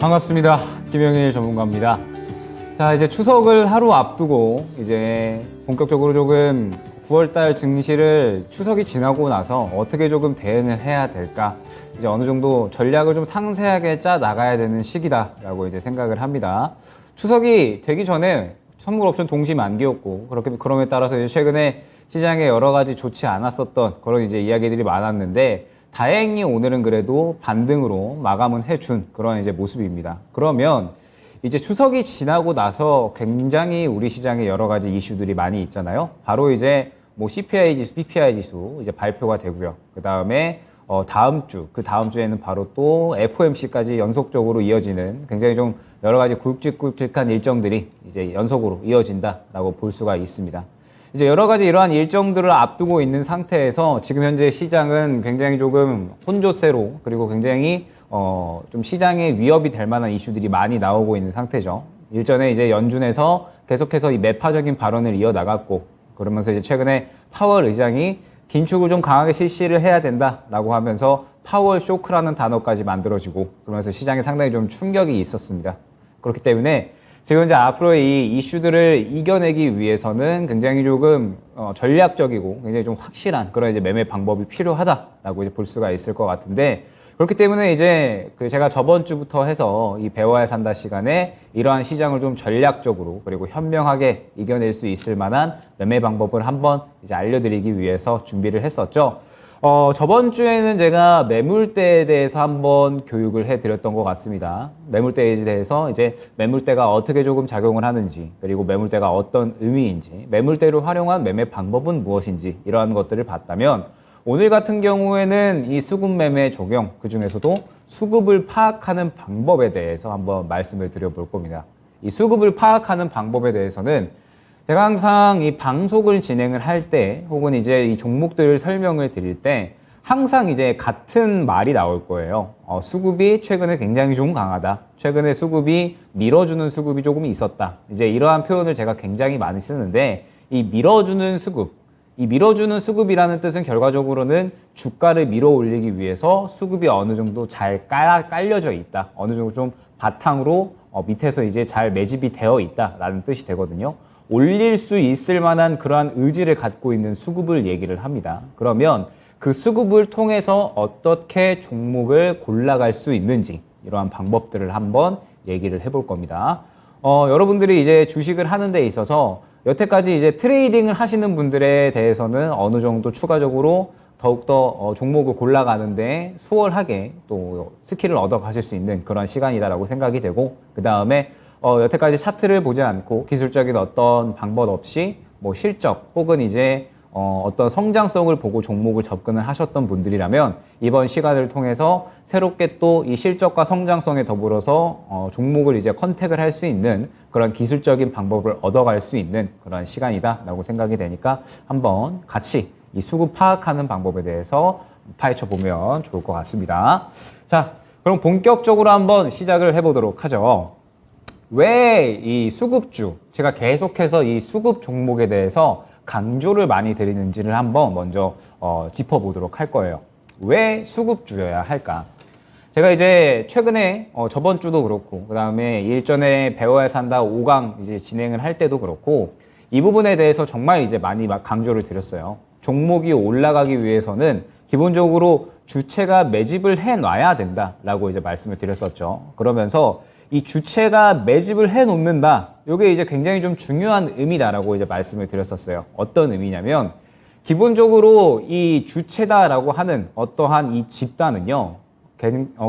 반갑습니다. 김영일 전문가입니다. 자, 이제 추석을 하루 앞두고 이제 본격적으로 조금 9월달 증시를 추석이 지나고 나서 어떻게 조금 대응을 해야 될까? 이제 어느 정도 전략을 좀 상세하게 짜 나가야 되는 시기다라고 이제 생각을 합니다. 추석이 되기 전에 선물 옵션 동시 만기였고, 그럼에 따라서 이제 최근에 시장에 여러 가지 좋지 않았었던 그런 이제 이야기들이 많았는데, 다행히 오늘은 그래도 반등으로 마감은 해준 그런 이제 모습입니다. 그러면 이제 추석이 지나고 나서 굉장히 우리 시장에 여러 가지 이슈들이 많이 있잖아요. 바로 이제 뭐 CPI 지수, PPI 지수 이제 발표가 되고요. 그 다음에 그 다음 주에는 바로 또 FOMC까지 연속적으로 이어지는 굉장히 좀 여러 가지 굵직굵직한 일정들이 이제 연속으로 이어진다라고 볼 수가 있습니다. 이제 여러 가지 이러한 일정들을 앞두고 있는 상태에서 지금 현재 시장은 굉장히 조금 혼조세로, 그리고 굉장히 좀 시장에 위협이 될 만한 이슈들이 많이 나오고 있는 상태죠. 일전에 이제 연준에서 계속해서 이 매파적인 발언을 이어나갔고, 그러면서 이제 최근에 파월 의장이 긴축을 좀 강하게 실시를 해야 된다라고 하면서 파월 쇼크라는 단어까지 만들어지고, 그러면서 시장에 상당히 좀 충격이 있었습니다. 그렇기 때문에 지금 이제 앞으로의 이 이슈들을 이겨내기 위해서는 굉장히 조금 전략적이고 굉장히 좀 확실한 그런 이제 매매 방법이 필요하다라고 이제 볼 수가 있을 것 같은데, 그렇기 때문에 이제 제가 저번 주부터 해서 이 배워야 산다 시간에 이러한 시장을 좀 전략적으로 그리고 현명하게 이겨낼 수 있을 만한 매매 방법을 한번 이제 알려드리기 위해서 준비를 했었죠. 저번 주에는 제가 매물대에 대해서 한번 교육을 해드렸던 것 같습니다. 매물대에 대해서 이제 매물대가 어떻게 조금 작용을 하는지, 그리고 매물대가 어떤 의미인지, 매물대를 활용한 매매 방법은 무엇인지, 이러한 것들을 봤다면, 오늘 같은 경우에는 이 수급 매매 적용, 그 중에서도 수급을 파악하는 방법에 대해서 한번 말씀을 드려볼 겁니다. 이 수급을 파악하는 방법에 대해서는 제가 항상 이 방송을 진행을 할 때, 혹은 이제 이 종목들을 설명을 드릴 때 항상 이제 같은 말이 나올 거예요. 수급이 최근에 굉장히 좀 강하다. 최근에 수급이 밀어주는 수급이 조금 있었다. 이제 이러한 표현을 제가 굉장히 많이 쓰는데, 이 밀어주는 수급이라는 뜻은 결과적으로는 주가를 밀어 올리기 위해서 수급이 어느 정도 잘 깔려져 있다. 어느 정도 좀 바탕으로 밑에서 이제 잘 매집이 되어 있다라는 뜻이 되거든요. 올릴 수 있을 만한 그러한 의지를 갖고 있는 수급을 얘기를 합니다. 그러면 그 수급을 통해서 어떻게 종목을 골라갈 수 있는지, 이러한 방법들을 한번 얘기를 해볼 겁니다. 여러분들이 이제 주식을 하는 데 있어서 여태까지 이제 트레이딩을 하시는 분들에 대해서는 어느 정도 추가적으로 더욱더 종목을 골라가는데 수월하게 또 스킬을 얻어가실 수 있는 그런 시간이다라고 생각이 되고, 그 다음에 여태까지 차트를 보지 않고 기술적인 어떤 방법 없이 뭐 실적 혹은 이제 어떤 성장성을 보고 종목을 접근을 하셨던 분들이라면, 이번 시간을 통해서 새롭게 또 이 실적과 성장성에 더불어서 종목을 이제 컨택을 할 수 있는 그런 기술적인 방법을 얻어갈 수 있는 그런 시간이다라고 생각이 되니까 한번 같이 이 수급 파악하는 방법에 대해서 파헤쳐 보면 좋을 것 같습니다. 자, 그럼 본격적으로 한번 시작을 해보도록 하죠. 왜 이 수급주, 제가 계속해서 이 수급 종목에 대해서 강조를 많이 드리는지를 한번 먼저 짚어보도록 할 거예요. 왜 수급주여야 할까? 제가 이제 최근에 저번 주도 그렇고, 그 다음에 일전에 배워야 산다 5강 이제 진행을 할 때도 그렇고, 이 부분에 대해서 정말 이제 많이 강조를 드렸어요. 종목이 올라가기 위해서는 기본적으로 주체가 매집을 해놔야 된다라고 이제 말씀을 드렸었죠. 그러면서 이 주체가 매집을 해놓는다, 이게 이제 굉장히 좀 중요한 의미다라고 이제 말씀을 드렸었어요. 어떤 의미냐면, 기본적으로 이 주체다라고 하는 어떠한 이 집단은요,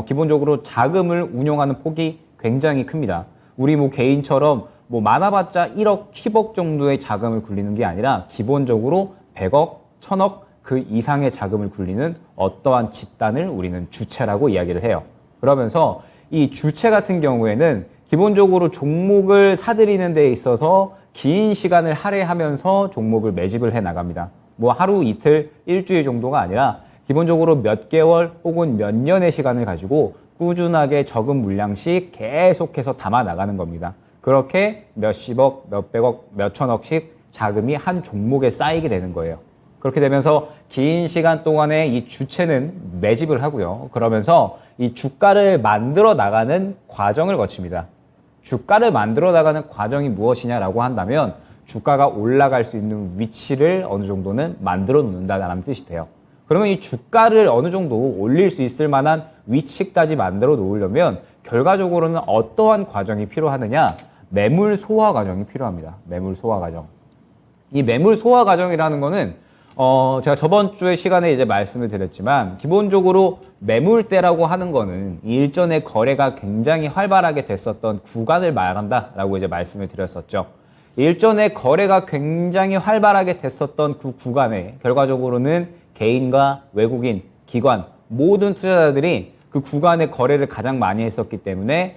기본적으로 자금을 운용하는 폭이 굉장히 큽니다. 우리 뭐 개인처럼 뭐 많아봤자 1억, 10억 정도의 자금을 굴리는 게 아니라 기본적으로 100억, 1000억 그 이상의 자금을 굴리는 어떠한 집단을 우리는 주체라고 이야기를 해요. 그러면서 이 주체 같은 경우에는 기본적으로 종목을 사들이는 데 있어서 긴 시간을 할애하면서 종목을 매집을 해 나갑니다. 뭐 하루, 이틀, 일주일 정도가 아니라 기본적으로 몇 개월 혹은 몇 년의 시간을 가지고 꾸준하게 적은 물량씩 계속해서 담아 나가는 겁니다. 그렇게 몇십억, 몇백억, 몇천억씩 자금이 한 종목에 쌓이게 되는 거예요. 그렇게 되면서 긴 시간 동안에 이 주체는 매집을 하고요. 그러면서 이 주가를 만들어 나가는 과정을 거칩니다. 주가를 만들어 나가는 과정이 무엇이냐라고 한다면 주가가 올라갈 수 있는 위치를 어느 정도는 만들어 놓는다는 뜻이 돼요. 그러면 이 주가를 어느 정도 올릴 수 있을 만한 위치까지 만들어 놓으려면 결과적으로는 어떠한 과정이 필요하느냐? 매물 소화 과정이 필요합니다. 매물 소화 과정. 이 매물 소화 과정이라는 거는 제가 저번 주에 시간에 이제 말씀을 드렸지만 기본적으로 매물대라고 하는 거는 일전에 거래가 굉장히 활발하게 됐었던 구간을 말한다라고 이제 말씀을 드렸었죠. 일전에 거래가 굉장히 활발하게 됐었던 그 구간에 결과적으로는 개인과 외국인, 기관 모든 투자자들이 그 구간의 거래를 가장 많이 했었기 때문에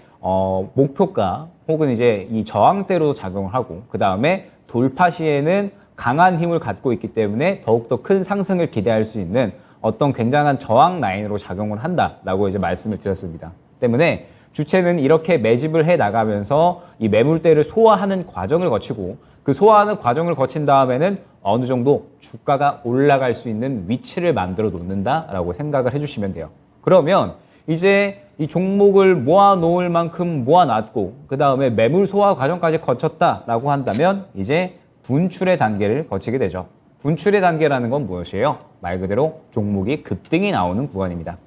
목표가 혹은 이제 이 저항대로 작용을 하고 그 다음에 돌파 시에는 강한 힘을 갖고 있기 때문에 더욱더 큰 상승을 기대할 수 있는 어떤 굉장한 저항 라인으로 작용을 한다라고 이제 말씀을 드렸습니다. 때문에 주체는 이렇게 매집을 해 나가면서 이 매물대를 소화하는 과정을 거치고 그 소화하는 과정을 거친 다음에는 어느 정도 주가가 올라갈 수 있는 위치를 만들어 놓는다라고 생각을 해주시면 돼요. 그러면 이제 이 종목을 모아 놓을 만큼 모아 놨고 그 다음에 매물 소화 과정까지 거쳤다라고 한다면 이제 분출의 단계를 거치게 되죠. 분출의 단계라는 건 무엇이에요? 말 그대로 종목이 급등이 나오는 구간입니다.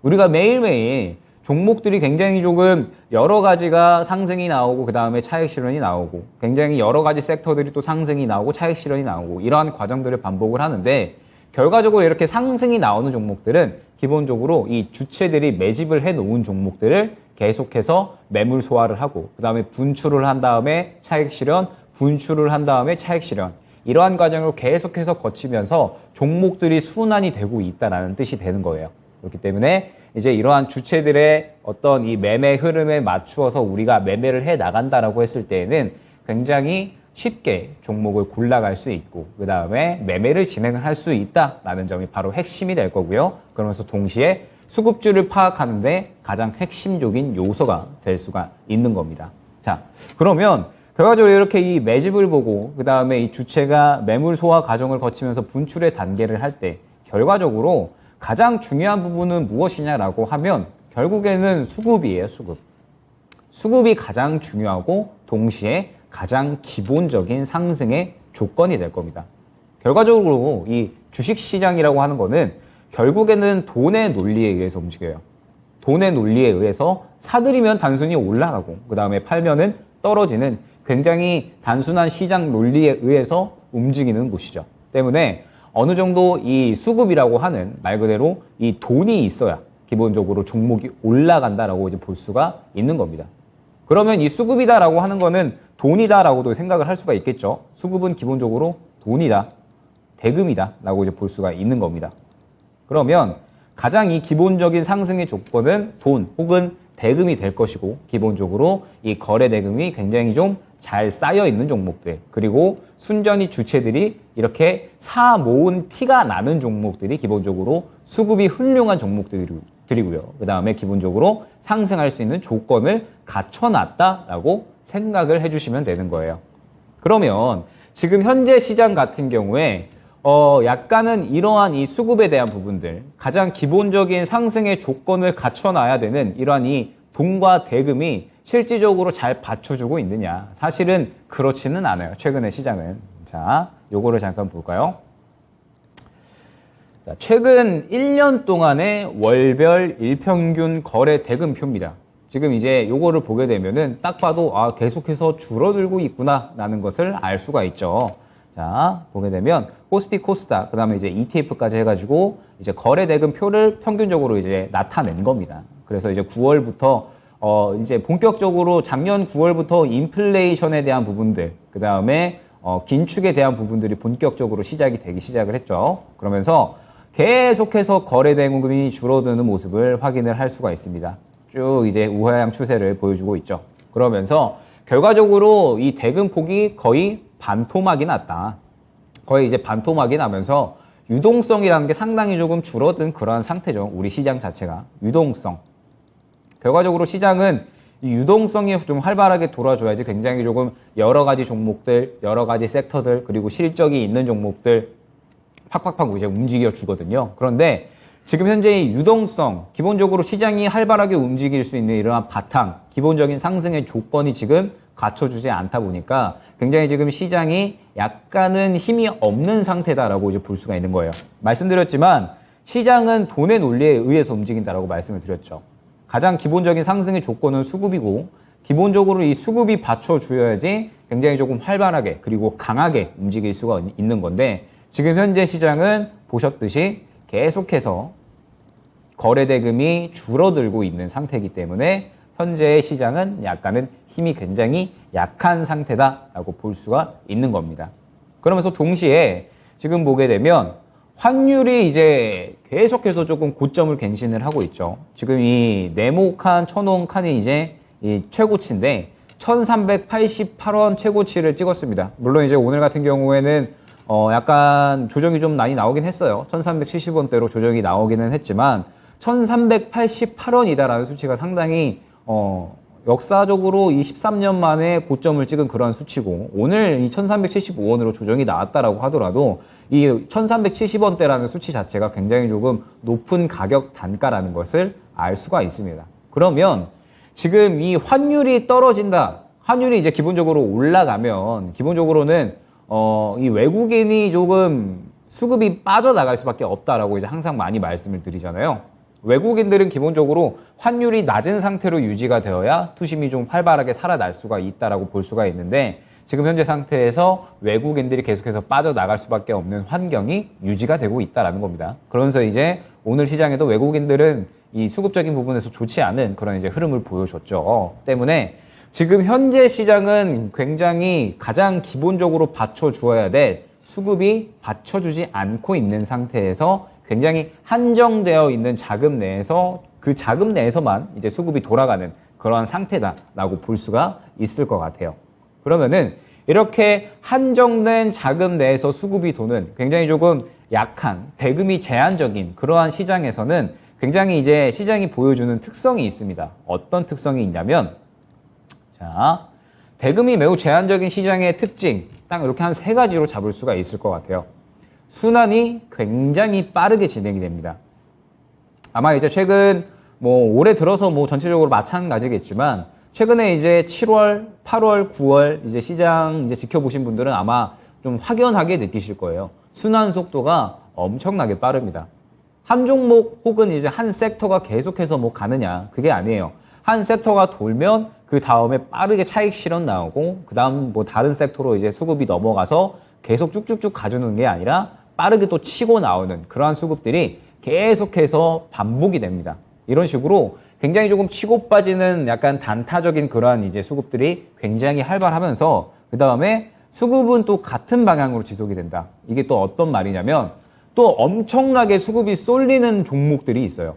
우리가 매일매일 종목들이 굉장히 조금 여러 가지가 상승이 나오고 그 다음에 차익 실현이 나오고 굉장히 여러 가지 섹터들이 또 상승이 나오고 차익 실현이 나오고 이러한 과정들을 반복을 하는데 결과적으로 이렇게 상승이 나오는 종목들은 기본적으로 이 주체들이 매집을 해 놓은 종목들을 계속해서 매물 소화를 하고 그 다음에 분출을 한 다음에 차익 실현, 분출을 한 다음에 차익 실현 이러한 과정을 계속해서 거치면서 종목들이 순환이 되고 있다는 뜻이 되는 거예요. 그렇기 때문에 이제 이러한 주체들의 어떤 이 매매 흐름에 맞추어서 우리가 매매를 해 나간다라고 했을 때에는 굉장히 쉽게 종목을 골라갈 수 있고 그 다음에 매매를 진행을 할 수 있다라는 점이 바로 핵심이 될 거고요. 그러면서 동시에 수급주를 파악하는데 가장 핵심적인 요소가 될 수가 있는 겁니다. 자, 그러면 결과적으로 이렇게 이 매집을 보고 그 다음에 이 주체가 매물 소화 과정을 거치면서 분출의 단계를 할 때 결과적으로 가장 중요한 부분은 무엇이냐라고 하면 결국에는 수급이에요. 수급이 가장 중요하고 동시에 가장 기본적인 상승의 조건이 될 겁니다. 결과적으로 이 주식시장이라고 하는 거는 결국에는 돈의 논리에 의해서 움직여요. 돈의 논리에 의해서 사들이면 단순히 올라가고 그 다음에 팔면은 떨어지는 굉장히 단순한 시장 논리에 의해서 움직이는 곳이죠. 때문에 어느 정도 이 수급이라고 하는 말 그대로 이 돈이 있어야 기본적으로 종목이 올라간다라고 이제 볼 수가 있는 겁니다. 그러면 이 수급이다라고 하는 거는 돈이다라고도 생각을 할 수가 있겠죠. 수급은 기본적으로 돈이다, 대금이다라고 이제 볼 수가 있는 겁니다. 그러면 가장 이 기본적인 상승의 조건은 돈 혹은 대금이 될 것이고 기본적으로 이 거래 대금이 굉장히 좀 잘 쌓여 있는 종목들 그리고 순전히 주체들이 이렇게 사 모은 티가 나는 종목들이 기본적으로 수급이 훌륭한 종목들이고요. 그 다음에 기본적으로 상승할 수 있는 조건을 갖춰놨다라고 생각을 해주시면 되는 거예요. 그러면 지금 현재 시장 같은 경우에 약간은 이러한 이 수급에 대한 부분들 가장 기본적인 상승의 조건을 갖춰놔야 되는 이러한 이 돈과 대금이 실질적으로 잘 받쳐주고 있느냐 사실은 그렇지는 않아요. 최근의 시장은. 자, 요거를 잠깐 볼까요? 자, 최근 1년 동안의 월별 일평균 거래 대금표입니다. 지금 이제 요거를 보게 되면은 딱 봐도 계속해서 줄어들고 있구나 라는 것을 알 수가 있죠. 자, 보게 되면 코스피 코스닥 그다음에 이제 ETF까지 해가지고 이제 거래 대금표를 평균적으로 이제 나타낸 겁니다. 그래서 이제 9월부터 이제 본격적으로 작년 9월부터 인플레이션에 대한 부분들 그다음에 긴축에 대한 부분들이 본격적으로 시작을 했죠. 그러면서 계속해서 거래 대금이 줄어드는 모습을 확인을 할 수가 있습니다. 쭉 이제 우하향 추세를 보여주고 있죠. 그러면서 결과적으로 이 대금폭이 거의 반토막이 났다. 거의 이제 반토막이 나면서 유동성이라는 게 상당히 조금 줄어든 그러한 상태죠. 우리 시장 자체가. 유동성. 결과적으로 시장은 이 유동성이 좀 활발하게 돌아줘야지 굉장히 조금 여러 가지 종목들, 여러 가지 섹터들, 그리고 실적이 있는 종목들, 팍팍팍 이제 움직여 주거든요. 그런데 지금 현재 이 유동성, 기본적으로 시장이 활발하게 움직일 수 있는 이러한 바탕, 기본적인 상승의 조건이 지금 갖춰주지 않다 보니까 굉장히 지금 시장이 약간은 힘이 없는 상태다라고 이제 볼 수가 있는 거예요. 말씀드렸지만 시장은 돈의 논리에 의해서 움직인다라고 말씀을 드렸죠. 가장 기본적인 상승의 조건은 수급이고 기본적으로 이 수급이 받쳐줘야지 굉장히 조금 활발하게 그리고 강하게 움직일 수가 있는 건데 지금 현재 시장은 보셨듯이 계속해서 거래대금이 줄어들고 있는 상태이기 때문에 현재의 시장은 약간은 힘이 굉장히 약한 상태다라고 볼 수가 있는 겁니다. 그러면서 동시에 지금 보게 되면 환율이 이제 계속해서 조금 고점을 갱신을 하고 있죠. 지금 이 네모칸, 천원 칸이 이제 이 최고치인데 1388원 최고치를 찍었습니다. 물론 이제 오늘 같은 경우에는 약간 조정이 좀 많이 나오긴 했어요. 1370원대로 조정이 나오기는 했지만 1388원이다라는 수치가 상당히 역사적으로 이 13년 만에 고점을 찍은 그런 수치고 오늘 이 1375원으로 조정이 나왔다라고 하더라도 이 1370원대라는 수치 자체가 굉장히 조금 높은 가격 단가라는 것을 알 수가 있습니다. 그러면 지금 이 환율이 떨어진다. 환율이 이제 기본적으로 올라가면 기본적으로는 이 외국인이 조금 수급이 빠져나갈 수밖에 없다라고 이제 항상 많이 말씀을 드리잖아요. 외국인들은 기본적으로 환율이 낮은 상태로 유지가 되어야 투심이 좀 활발하게 살아날 수가 있다라고 볼 수가 있는데 지금 현재 상태에서 외국인들이 계속해서 빠져나갈 수밖에 없는 환경이 유지가 되고 있다라는 겁니다. 그러면서 이제 오늘 시장에도 외국인들은 이 수급적인 부분에서 좋지 않은 그런 이제 흐름을 보여줬죠. 때문에 지금 현재 시장은 굉장히 가장 기본적으로 받쳐주어야 될 수급이 받쳐주지 않고 있는 상태에서 굉장히 한정되어 있는 자금 내에서 그 자금 내에서만 이제 수급이 돌아가는 그러한 상태다라고 볼 수가 있을 것 같아요. 그러면은 이렇게 한정된 자금 내에서 수급이 도는 굉장히 조금 약한 대금이 제한적인 그러한 시장에서는 굉장히 이제 시장이 보여주는 특성이 있습니다. 어떤 특성이 있냐면 자, 대금이 매우 제한적인 시장의 특징 딱 이렇게 한 세 가지로 잡을 수가 있을 것 같아요. 순환이 굉장히 빠르게 진행이 됩니다. 아마 이제 최근 뭐 올해 들어서 뭐 전체적으로 마찬가지겠지만 최근에 이제 7월, 8월, 9월 이제 시장 이제 지켜보신 분들은 아마 좀 확연하게 느끼실 거예요. 순환 속도가 엄청나게 빠릅니다. 한 종목 혹은 이제 한 섹터가 계속해서 뭐 가느냐 그게 아니에요. 한 섹터가 돌면 그 다음에 빠르게 차익 실현 나오고 그 다음 뭐 다른 섹터로 이제 수급이 넘어가서 계속 쭉쭉쭉 가주는 게 아니라 빠르게 또 치고 나오는 그러한 수급들이 계속해서 반복이 됩니다. 이런 식으로 굉장히 조금 치고 빠지는 약간 단타적인 그러한 이제 수급들이 굉장히 활발하면서 그 다음에 수급은 또 같은 방향으로 지속이 된다. 이게 또 어떤 말이냐면 또 엄청나게 수급이 쏠리는 종목들이 있어요.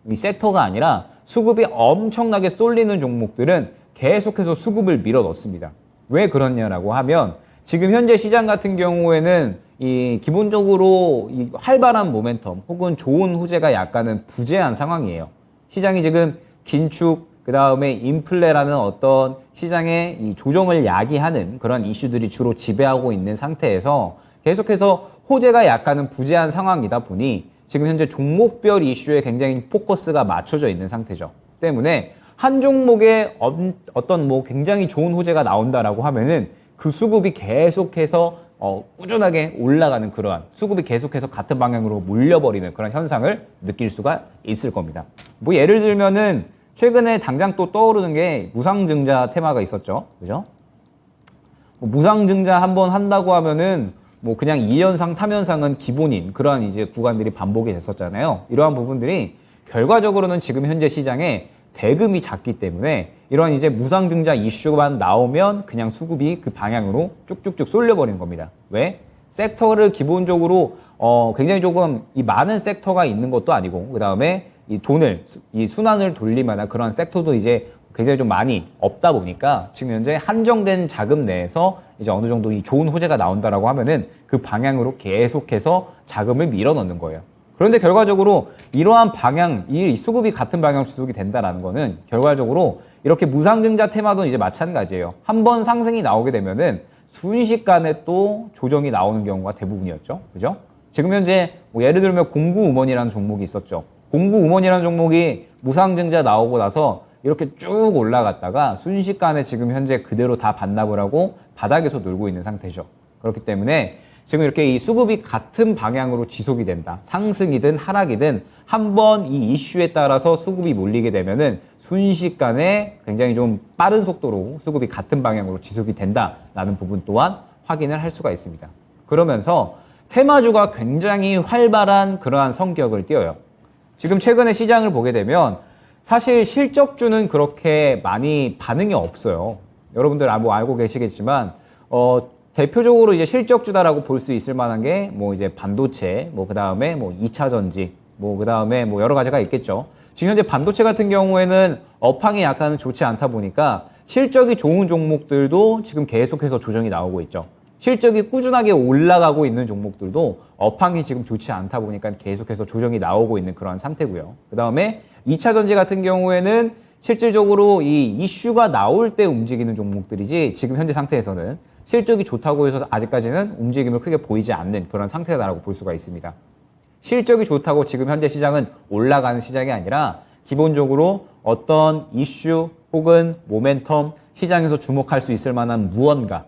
이 섹터가 아니라 수급이 엄청나게 쏠리는 종목들은 계속해서 수급을 밀어 넣습니다. 왜 그러냐라고 하면 지금 현재 시장 같은 경우에는 이 기본적으로 이 활발한 모멘텀 혹은 좋은 호재가 약간은 부재한 상황이에요. 시장이 지금 긴축, 그 다음에 인플레라는 어떤 시장의 이 조정을 야기하는 그런 이슈들이 주로 지배하고 있는 상태에서 계속해서 호재가 약간은 부재한 상황이다 보니 지금 현재 종목별 이슈에 굉장히 포커스가 맞춰져 있는 상태죠. 때문에 한 종목에 어떤 뭐 굉장히 좋은 호재가 나온다라고 하면은 그 수급이 계속해서 꾸준하게 올라가는 그러한 수급이 계속해서 같은 방향으로 몰려버리는 그런 현상을 느낄 수가 있을 겁니다. 뭐 예를 들면은 최근에 당장 또 떠오르는 게 무상증자 테마가 있었죠. 그죠? 뭐 무상증자 한번 한다고 하면은 뭐 그냥 2연상, 3연상은 기본인 그러한 이제 구간들이 반복이 됐었잖아요. 이러한 부분들이 결과적으로는 지금 현재 시장에 대금이 작기 때문에 이런 이제 무상증자 이슈만 나오면 그냥 수급이 그 방향으로 쭉쭉쭉 쏠려버리는 겁니다. 왜? 섹터를 기본적으로 굉장히 조금 이 많은 섹터가 있는 것도 아니고 그 다음에 이 돈을 이 순환을 돌릴 만한 그런 섹터도 이제 굉장히 좀 많이 없다 보니까 지금 현재 한정된 자금 내에서 이제 어느 정도 이 좋은 호재가 나온다라고 하면은 그 방향으로 계속해서 자금을 밀어 넣는 거예요. 그런데 결과적으로 이러한 방향, 이 수급이 같은 방향으로 지속이 된다라는 거는 결과적으로 이렇게 무상증자 테마도 이제 마찬가지예요. 한번 상승이 나오게 되면은 순식간에 또 조정이 나오는 경우가 대부분이었죠. 그죠? 지금 현재 뭐 예를 들면 공구음원이라는 종목이 있었죠. 공구음원이라는 종목이 무상증자 나오고 나서 이렇게 쭉 올라갔다가 순식간에 지금 현재 그대로 다 반납을 하고 바닥에서 놀고 있는 상태죠. 그렇기 때문에 지금 이렇게 이 수급이 같은 방향으로 지속이 된다. 상승이든 하락이든 한번 이 이슈에 따라서 수급이 몰리게 되면은 순식간에 굉장히 좀 빠른 속도로 수급이 같은 방향으로 지속이 된다라는 부분 또한 확인을 할 수가 있습니다. 그러면서 테마주가 굉장히 활발한 그러한 성격을 띄어요. 지금 최근에 시장을 보게 되면 사실 실적주는 그렇게 많이 반응이 없어요. 여러분들 뭐 알고 계시겠지만 대표적으로 이제 실적주다라고 볼 수 있을 만한 게 뭐 이제 반도체, 뭐 그다음에 뭐 2차 전지, 뭐 그다음에 뭐 여러 가지가 있겠죠. 지금 현재 반도체 같은 경우에는 업황이 약간 좋지 않다 보니까 실적이 좋은 종목들도 지금 계속해서 조정이 나오고 있죠. 실적이 꾸준하게 올라가고 있는 종목들도 업황이 지금 좋지 않다 보니까 계속해서 조정이 나오고 있는 그런 상태고요. 그 다음에 2차 전지 같은 경우에는 실질적으로 이 이슈가 나올 때 움직이는 종목들이지 지금 현재 상태에서는 실적이 좋다고 해서 아직까지는 움직임을 크게 보이지 않는 그런 상태다라고 볼 수가 있습니다. 실적이 좋다고 지금 현재 시장은 올라가는 시장이 아니라 기본적으로 어떤 이슈 혹은 모멘텀, 시장에서 주목할 수 있을 만한 무언가,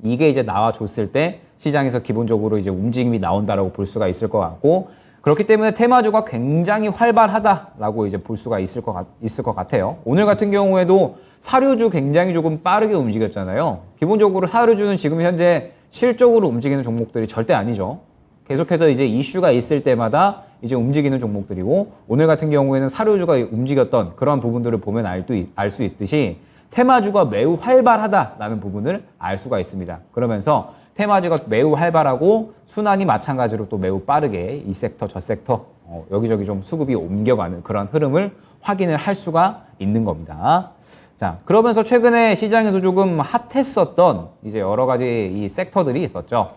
이게 이제 나와줬을 때 시장에서 기본적으로 이제 움직임이 나온다라고 볼 수가 있을 것 같고, 그렇기 때문에 테마주가 굉장히 활발하다라고 이제 볼 수가 있을 것 같아요. 오늘 같은 경우에도 사료주 굉장히 조금 빠르게 움직였잖아요. 기본적으로 사료주는 지금 현재 실적으로 움직이는 종목들이 절대 아니죠. 계속해서 이제 이슈가 있을 때마다 이제 움직이는 종목들이고, 오늘 같은 경우에는 사료주가 움직였던 그런 부분들을 보면 알 수 있듯이 테마주가 매우 활발하다라는 부분을 알 수가 있습니다. 그러면서 테마주가 매우 활발하고 순환이 마찬가지로 또 매우 빠르게 이 섹터 저 섹터 여기저기 좀 수급이 옮겨가는 그런 흐름을 확인을 할 수가 있는 겁니다. 자, 그러면서 최근에 시장에서 조금 핫했었던 이제 여러 가지 이 섹터들이 있었죠.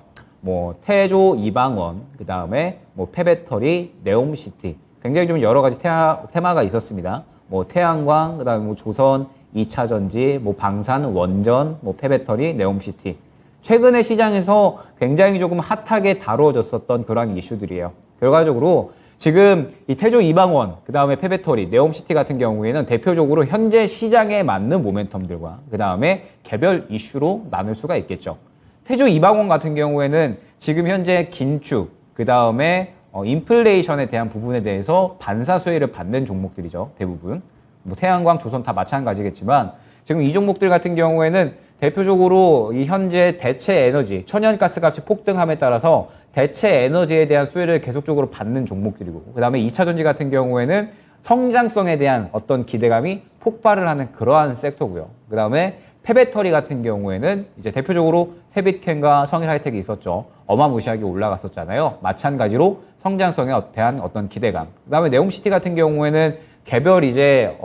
뭐 태조, 이방원, 그 다음에 뭐 폐배터리, 네옴시티, 굉장히 좀 여러 가지 테마가 있었습니다. 뭐 태양광, 그 다음에 뭐 조선, 2차 전지, 뭐 방산, 원전, 뭐 폐배터리, 네옴시티. 최근에 시장에서 굉장히 조금 핫하게 다루어졌었던 그런 이슈들이에요. 결과적으로 지금 이 태조, 이방원, 그 다음에 폐배터리, 네옴시티 같은 경우에는 대표적으로 현재 시장에 맞는 모멘텀들과 그 다음에 개별 이슈로 나눌 수가 있겠죠. 태조, 이방원 같은 경우에는 지금 현재 긴축, 그 다음에 인플레이션에 대한 부분에 대해서 반사 수혜를 받는 종목들이죠. 대부분. 뭐 태양광, 조선 다 마찬가지겠지만 지금 이 종목들 같은 경우에는 대표적으로 이 현재 대체 에너지, 천연가스 값이 폭등함에 따라서 대체 에너지에 대한 수혜를 계속적으로 받는 종목들이고, 그 다음에 2차 전지 같은 경우에는 성장성에 대한 어떤 기대감이 폭발을 하는 그러한 섹터고요. 그 다음에 폐배터리 같은 경우에는 이제 대표적으로 세빛캔과 성일하이텍이 있었죠. 어마무시하게 올라갔었잖아요. 마찬가지로 성장성에 대한 어떤 기대감. 그 다음에 네옴시티 같은 경우에는 개별 이제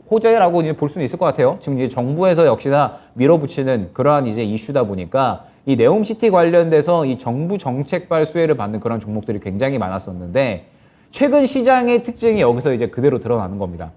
호재라고 이제 볼 수는 있을 것 같아요. 지금 이제 정부에서 역시나 밀어붙이는 그러한 이제 이슈다 보니까 이 네옴시티 관련돼서 이 정부 정책발 수혜를 받는 그런 종목들이 굉장히 많았었는데, 최근 시장의 특징이 여기서 이제 그대로 드러나는 겁니다.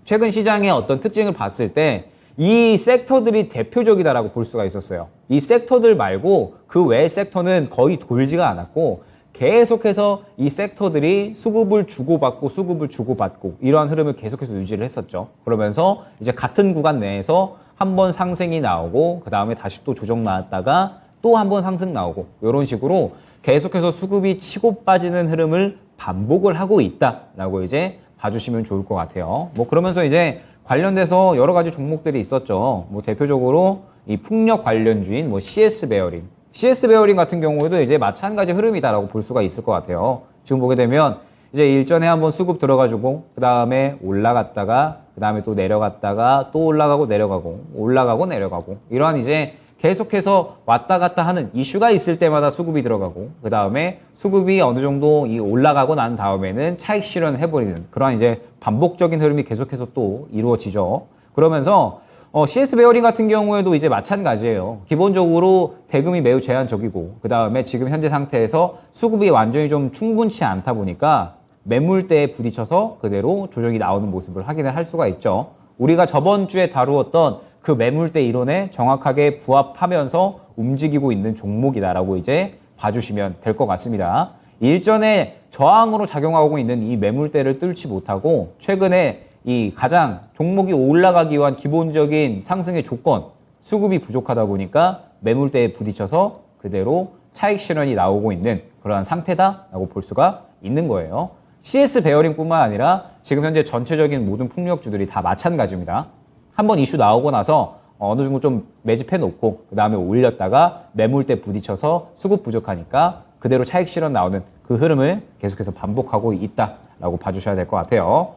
최근 시장의 어떤 특징을 봤을 때 이 섹터들이 대표적이다라고 볼 수가 있었어요. 이 섹터들 말고 그 외의 섹터는 거의 돌지가 않았고, 계속해서 이 섹터들이 수급을 주고받고 이러한 흐름을 계속해서 유지를 했었죠. 그러면서 이제 같은 구간 내에서 한번 상승이 나오고 그 다음에 다시 또 조정 나왔다가 또 한번 상승 나오고, 이런 식으로 계속해서 수급이 치고 빠지는 흐름을 반복을 하고 있다라고 이제 봐주시면 좋을 것 같아요. 뭐 그러면서 이제 관련돼서 여러 가지 종목들이 있었죠. 뭐 대표적으로 이 풍력 관련주인 뭐 CS 베어링 같은 경우에도 이제 마찬가지 흐름이다라고 볼 수가 있을 것 같아요. 지금 보게 되면 이제 일전에 한번 수급 들어가지고 그 다음에 올라갔다가 그 다음에 또 내려갔다가 또 올라가고 내려가고 이러한 이제 계속해서 왔다 갔다 하는 이슈가 있을 때마다 수급이 들어가고, 그 다음에 수급이 어느 정도 이 올라가고 난 다음에는 차익 실현을 해버리는 그러한 이제 반복적인 흐름이 계속해서 또 이루어지죠. 그러면서 CS 베어링 같은 경우에도 이제 마찬가지예요. 기본적으로 대금이 매우 제한적이고, 그 다음에 지금 현재 상태에서 수급이 완전히 좀 충분치 않다 보니까 매물대에 부딪혀서 그대로 조정이 나오는 모습을 확인을 할 수가 있죠. 우리가 저번 주에 다루었던 그 매물대 이론에 정확하게 부합하면서 움직이고 있는 종목이다라고 이제 봐주시면 될 것 같습니다. 일전에 저항으로 작용하고 있는 이 매물대를 뚫지 못하고 최근에 이 가장 종목이 올라가기 위한 기본적인 상승의 조건, 수급이 부족하다 보니까 매물대에 부딪혀서 그대로 차익 실현이 나오고 있는 그러한 상태다라고 볼 수가 있는 거예요. CS 베어링뿐만 아니라 지금 현재 전체적인 모든 풍력주들이 다 마찬가지입니다. 한번 이슈 나오고 나서 어느 정도 좀 매집해 놓고 그 다음에 올렸다가 매물대 부딪혀서 수급 부족하니까 그대로 차익 실현 나오는 그 흐름을 계속해서 반복하고 있다라고 봐주셔야 될 것 같아요.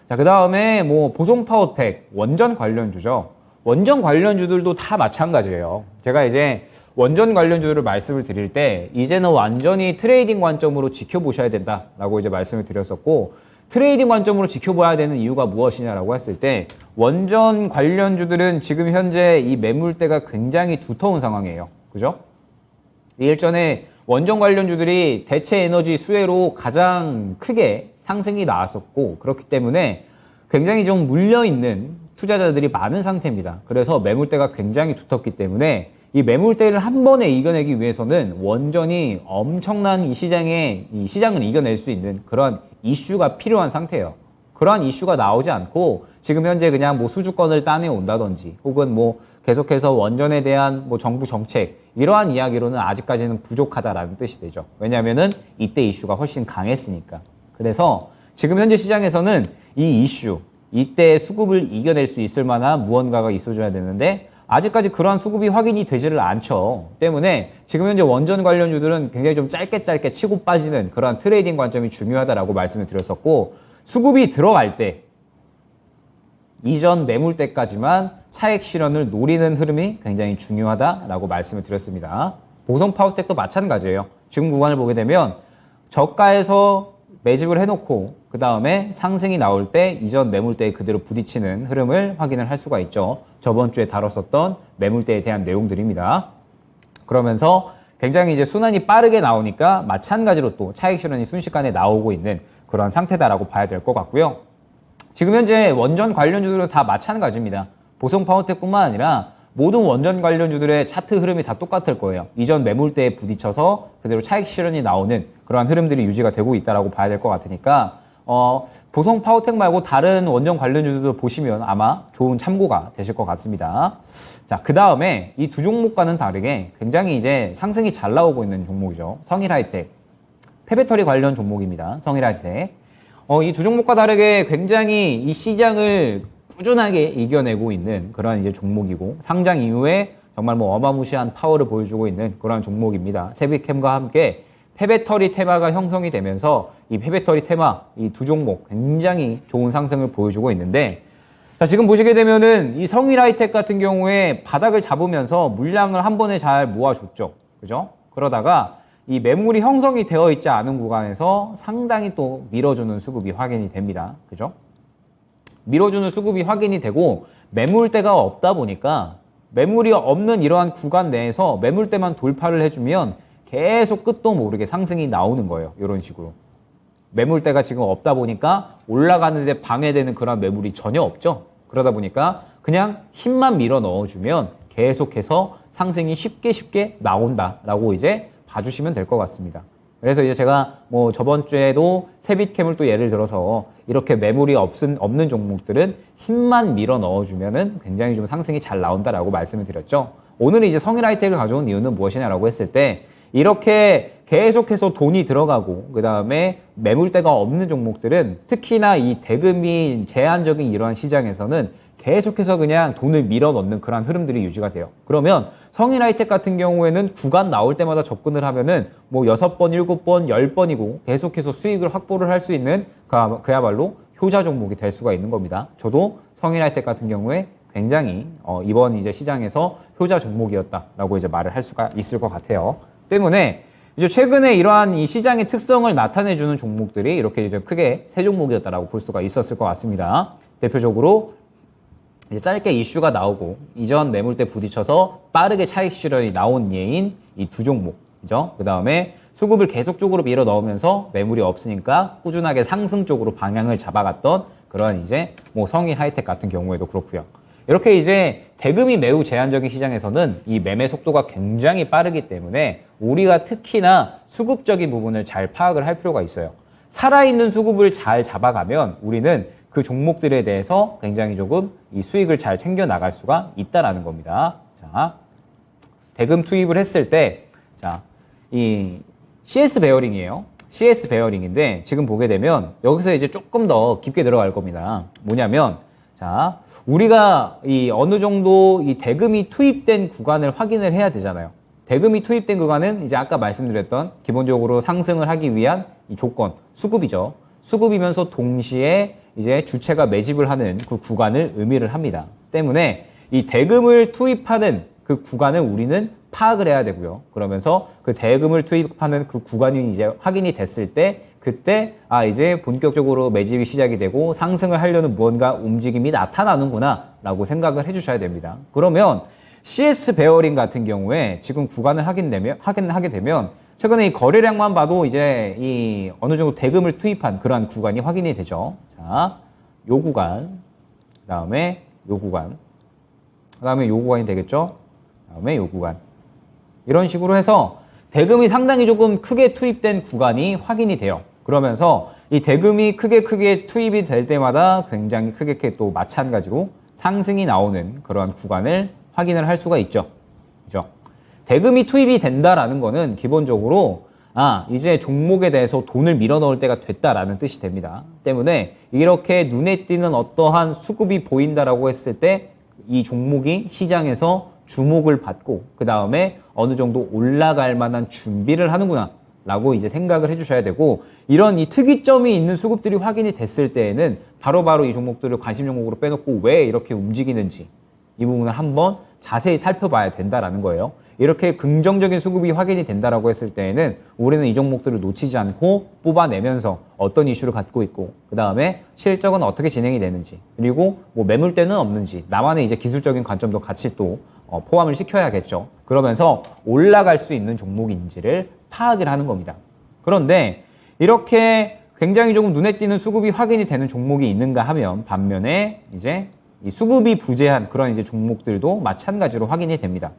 자, 그 다음에 뭐 보송파워텍 원전 관련주죠. 원전 관련주들도 다 마찬가지예요. 제가 이제 원전 관련주를 말씀을 드릴 때 이제는 완전히 트레이딩 관점으로 지켜보셔야 된다라고 이제 말씀을 드렸었고, 트레이딩 관점으로 지켜봐야 되는 이유가 무엇이냐라고 했을 때 원전 관련주들은 지금 현재 이 매물대가 굉장히 두터운 상황이에요. 그죠? 일전에 원전 관련주들이 대체 에너지 수혜로 가장 크게 상승이 나왔었고, 그렇기 때문에 굉장히 좀 물려있는 투자자들이 많은 상태입니다. 그래서 매물대가 굉장히 두텁기 때문에 이 매물대를 한 번에 이겨내기 위해서는 원전이 엄청난 이 시장을 이겨낼 수 있는 그런 이슈가 필요한 상태예요. 그러한 이슈가 나오지 않고 지금 현재 그냥 뭐 수주권을 따내 온다든지 혹은 뭐 계속해서 원전에 대한 뭐 정부 정책 이러한 이야기로는 아직까지는 부족하다라는 뜻이 되죠. 왜냐하면은 이때 이슈가 훨씬 강했으니까. 그래서 지금 현재 시장에서는 이 이슈, 이때 수급을 이겨낼 수 있을 만한 무언가가 있어줘야 되는데 아직까지 그러한 수급이 확인이 되지를 않죠. 때문에 지금 현재 원전 관련주들은 굉장히 좀 짧게 치고 빠지는 그러한 트레이딩 관점이 중요하다라고 말씀을 드렸었고, 수급이 들어갈 때 이전 매물대까지만 차익 실현을 노리는 흐름이 굉장히 중요하다라고 말씀을 드렸습니다. 보성파워텍도 마찬가지예요. 지금 구간을 보게 되면 저가에서 매집을 해놓고 그 다음에 상승이 나올 때 이전 매물대에 그대로 부딪히는 흐름을 확인을 할 수가 있죠. 저번 주에 다뤘었던 매물대에 대한 내용들입니다. 그러면서 굉장히 이제 순환이 빠르게 나오니까 마찬가지로 또 차익 실현이 순식간에 나오고 있는 그런 상태다라고 봐야 될 것 같고요. 지금 현재 원전 관련주들은 다 마찬가지입니다. 보성파워텍뿐만 아니라 모든 원전 관련주들의 차트 흐름이 다 똑같을 거예요. 이전 매물대에 부딪혀서 그대로 차익 실현이 나오는 그러한 흐름들이 유지가 되고 있다라고 봐야 될 것 같으니까 보성파워텍 말고 다른 원전 관련주들도 보시면 아마 좋은 참고가 되실 것 같습니다. 자, 그 다음에 이 두 종목과는 다르게 굉장히 이제 상승이 잘 나오고 있는 종목이죠. 성일하이텍, 폐배터리 관련 종목입니다. 성일하이텍. 이 두 종목과 다르게 굉장히 이 시장을 꾸준하게 이겨내고 있는 그런 이제 종목이고, 상장 이후에 정말 뭐 어마무시한 파워를 보여주고 있는 그런 종목입니다. 세비캠과 함께 폐배터리 테마가 형성이 되면서 이 폐배터리 테마, 이 두 종목 굉장히 좋은 상승을 보여주고 있는데, 자, 지금 보시게 되면은 이 성일하이텍 같은 경우에 바닥을 잡으면서 물량을 한 번에 잘 모아줬죠. 그죠? 그러다가 이 매물이 형성이 되어 있지 않은 구간에서 상당히 또 밀어주는 수급이 확인이 됩니다. 그죠? 밀어주는 수급이 확인이 되고 매물대가 없다 보니까 매물이 없는 이러한 구간 내에서 매물대만 돌파를 해주면 계속 끝도 모르게 상승이 나오는 거예요. 이런 식으로. 매물대가 지금 없다 보니까 올라가는데 방해되는 그런 매물이 전혀 없죠. 그러다 보니까 그냥 힘만 밀어 넣어주면 계속해서 상승이 쉽게 나온다라고 이제 봐주시면 될 것 같습니다. 그래서 이제 제가 뭐 저번 주에도 세빛캠을 또 예를 들어서 이렇게 매물이 없는 종목들은 힘만 밀어 넣어주면은 굉장히 좀 상승이 잘 나온다라고 말씀을 드렸죠. 오늘 이제 성일하이텍을 가져온 이유는 무엇이냐라고 했을 때 이렇게 계속해서 돈이 들어가고 그 다음에 매물대가 없는 종목들은 특히나 이 대금이 제한적인 이러한 시장에서는 계속해서 그냥 돈을 밀어 넣는 그런 흐름들이 유지가 돼요. 그러면 성인하이텍 같은 경우에는 구간 나올 때마다 접근을 하면은 뭐 6번, 7번, 10번이고 계속해서 수익을 확보를 할 수 있는 그야말로 효자 종목이 될 수가 있는 겁니다. 저도 성인하이텍 같은 경우에 굉장히 이번 이제 시장에서 효자 종목이었다라고 이제 말을 할 수가 있을 것 같아요. 때문에 이제 최근에 이러한 이 시장의 특성을 나타내주는 종목들이 이렇게 이제 크게 세 종목이었다라고 볼 수가 있었을 것 같습니다. 대표적으로 이제 짧게 이슈가 나오고 이전 매물대 부딪혀서 빠르게 차익 실현이 나온 예인 이 두 종목이죠. 그 다음에 수급을 계속적으로 밀어 넣으면서 매물이 없으니까 꾸준하게 상승 쪽으로 방향을 잡아갔던 그런 이제 뭐 성일하이텍 같은 경우에도 그렇고요. 이렇게 이제 대금이 매우 제한적인 시장에서는 이 매매 속도가 굉장히 빠르기 때문에 우리가 특히나 수급적인 부분을 잘 파악을 할 필요가 있어요. 살아있는 수급을 잘 잡아가면 우리는 그 종목들에 대해서 굉장히 조금 이 수익을 잘 챙겨 나갈 수가 있다라는 겁니다. 자, 대금 투입을 했을 때, 자, 이 CS 베어링이에요. CS 베어링인데 지금 보게 되면 여기서 이제 조금 더 깊게 들어갈 겁니다. 뭐냐면, 자, 우리가 이 어느 정도 이 대금이 투입된 구간을 확인을 해야 되잖아요. 대금이 투입된 구간은 이제 아까 말씀드렸던 기본적으로 상승을 하기 위한 이 조건, 수급이죠. 수급이면서 동시에 이제 주체가 매집을 하는 그 구간을 의미를 합니다. 때문에 이 대금을 투입하는 그 구간을 우리는 파악을 해야 되고요. 그러면서 그 대금을 투입하는 그 구간이 이제 확인이 됐을 때 그때 이제 본격적으로 매집이 시작이 되고 상승을 하려는 무언가 움직임이 나타나는구나 라고 생각을 해주셔야 됩니다. 그러면 CS 베어링 같은 경우에 지금 구간을 확인하게 되면 최근에 이 거래량만 봐도 이제 이 어느 정도 대금을 투입한 그러한 구간이 확인이 되죠. 자, 요 구간, 그 다음에 요 구간, 그 다음에 요 구간이 되겠죠. 그 다음에 요 구간. 이런 식으로 해서 대금이 상당히 조금 크게 투입된 구간이 확인이 돼요. 그러면서 이 대금이 크게 투입이 될 때마다 굉장히 크게 또 마찬가지로 상승이 나오는 그러한 구간을 확인을 할 수가 있죠. 그죠? 대금이 투입이 된다라는 거는 기본적으로 이제 종목에 대해서 돈을 밀어 넣을 때가 됐다라는 뜻이 됩니다. 때문에 이렇게 눈에 띄는 어떠한 수급이 보인다라고 했을 때 이 종목이 시장에서 주목을 받고 그 다음에 어느 정도 올라갈 만한 준비를 하는구나 라고 이제 생각을 해주셔야 되고, 이런 이 특이점이 있는 수급들이 확인이 됐을 때에는 바로바로 이 종목들을 관심 종목으로 빼놓고 왜 이렇게 움직이는지 이 부분을 한번 자세히 살펴봐야 된다라는 거예요. 이렇게 긍정적인 수급이 확인이 된다라고 했을 때에는 우리는 이 종목들을 놓치지 않고 뽑아내면서 어떤 이슈를 갖고 있고 그 다음에 실적은 어떻게 진행이 되는지, 그리고 뭐 매물대는 없는지, 나만의 이제 기술적인 관점도 같이 또 포함을 시켜야겠죠. 그러면서 올라갈 수 있는 종목인지를 파악을 하는 겁니다. 그런데 이렇게 굉장히 조금 눈에 띄는 수급이 확인이 되는 종목이 있는가 하면 반면에 이제 이 수급이 부재한 그런 이제 종목들도 마찬가지로 확인이 됩니다.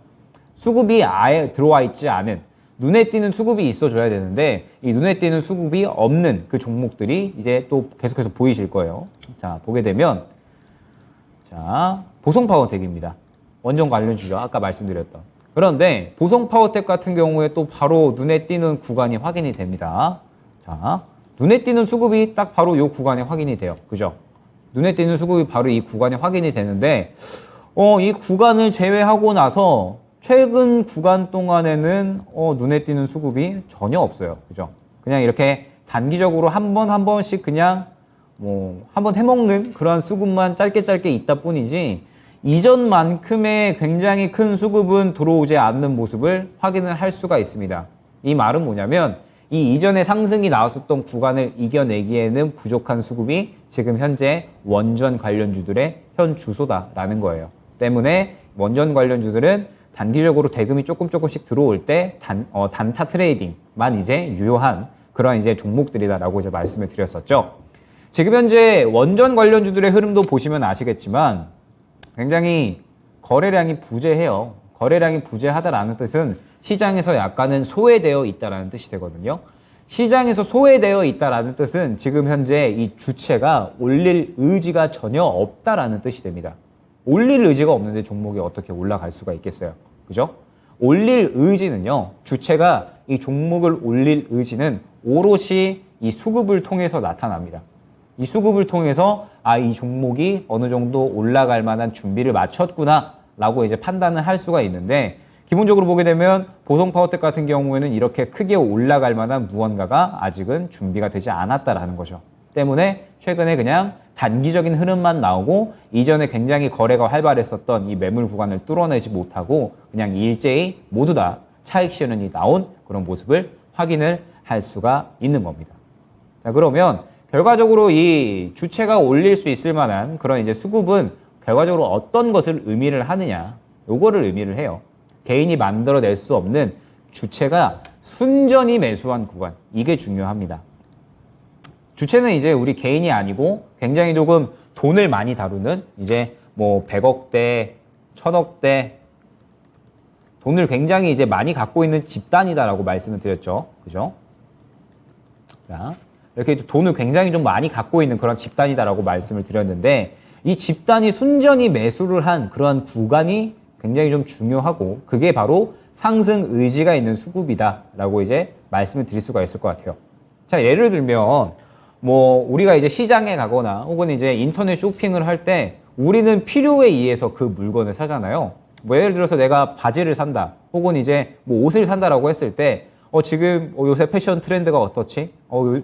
수급이 아예 들어와 있지 않은, 눈에 띄는 수급이 있어줘야 되는데 이 눈에 띄는 수급이 없는 그 종목들이 이제 또 계속해서 보이실 거예요. 자, 보게 되면 자, 보성파워텍입니다. 원전 관련주죠. 아까 말씀드렸던. 그런데 보성파워텍 같은 경우에 또 바로 눈에 띄는 구간이 확인이 됩니다. 자, 눈에 띄는 수급이 딱 바로 이 구간에 확인이 돼요. 그죠? 눈에 띄는 수급이 바로 이 구간에 확인이 되는데 이 구간을 제외하고 나서 최근 구간 동안에는 눈에 띄는 수급이 전혀 없어요. 그죠? 그냥 이렇게 단기적으로 한 번씩 그냥 한번 해먹는 그런 수급만 짧게 있다 뿐이지 이전만큼의 굉장히 큰 수급은 들어오지 않는 모습을 확인을 할 수가 있습니다. 이 말은 뭐냐면 이 이전에 상승이 나왔었던 구간을 이겨내기에는 부족한 수급이 지금 현재 원전 관련주들의 현 주소다라는 거예요. 때문에 원전 관련주들은 단기적으로 대금이 조금씩 들어올 때 단타 트레이딩만 이제 유효한 그런 이제 종목들이다라고 이제 말씀을 드렸었죠. 지금 현재 원전 관련주들의 흐름도 보시면 아시겠지만 굉장히 거래량이 부재해요. 거래량이 부재하다라는 뜻은 시장에서 약간은 소외되어 있다라는 뜻이 되거든요. 시장에서 소외되어 있다라는 뜻은 지금 현재 이 주체가 올릴 의지가 전혀 없다라는 뜻이 됩니다. 올릴 의지가 없는데 종목이 어떻게 올라갈 수가 있겠어요? 그죠? 올릴 의지는요, 주체가 이 종목을 올릴 의지는 오롯이 이 수급을 통해서 나타납니다. 이 수급을 통해서 이 종목이 어느 정도 올라갈 만한 준비를 마쳤구나 라고 이제 판단을 할 수가 있는데, 기본적으로 보게 되면 보성파워텍 같은 경우에는 이렇게 크게 올라갈 만한 무언가가 아직은 준비가 되지 않았다라는 거죠. 때문에 최근에 그냥 단기적인 흐름만 나오고 이전에 굉장히 거래가 활발했었던 이 매물 구간을 뚫어내지 못하고 그냥 일제히 모두 다 차익 실현이 나온 그런 모습을 확인을 할 수가 있는 겁니다. 자, 그러면 결과적으로 이 주체가 올릴 수 있을 만한 그런 이제 수급은 결과적으로 어떤 것을 의미를 하느냐, 요거를 의미를 해요. 개인이 만들어낼 수 없는 주체가 순전히 매수한 구간, 이게 중요합니다. 주체는 이제 우리 개인이 아니고 굉장히 조금 돈을 많이 다루는 이제 뭐 100억대, 1000억대 돈을 굉장히 이제 많이 갖고 있는 집단이다라고 말씀을 드렸죠. 그죠? 자, 이렇게 돈을 굉장히 좀 많이 갖고 있는 그런 집단이다라고 말씀을 드렸는데 이 집단이 순전히 매수를 한 그러한 구간이 굉장히 좀 중요하고 그게 바로 상승 의지가 있는 수급이다라고 이제 말씀을 드릴 수가 있을 것 같아요. 자, 예를 들면 뭐 우리가 이제 시장에 가거나 혹은 이제 인터넷 쇼핑을 할 때 우리는 필요에 의해서 그 물건을 사잖아요. 뭐 예를 들어서 내가 바지를 산다 혹은 이제 뭐 옷을 산다라고 했을 때 지금 요새 패션 트렌드가 어떻지?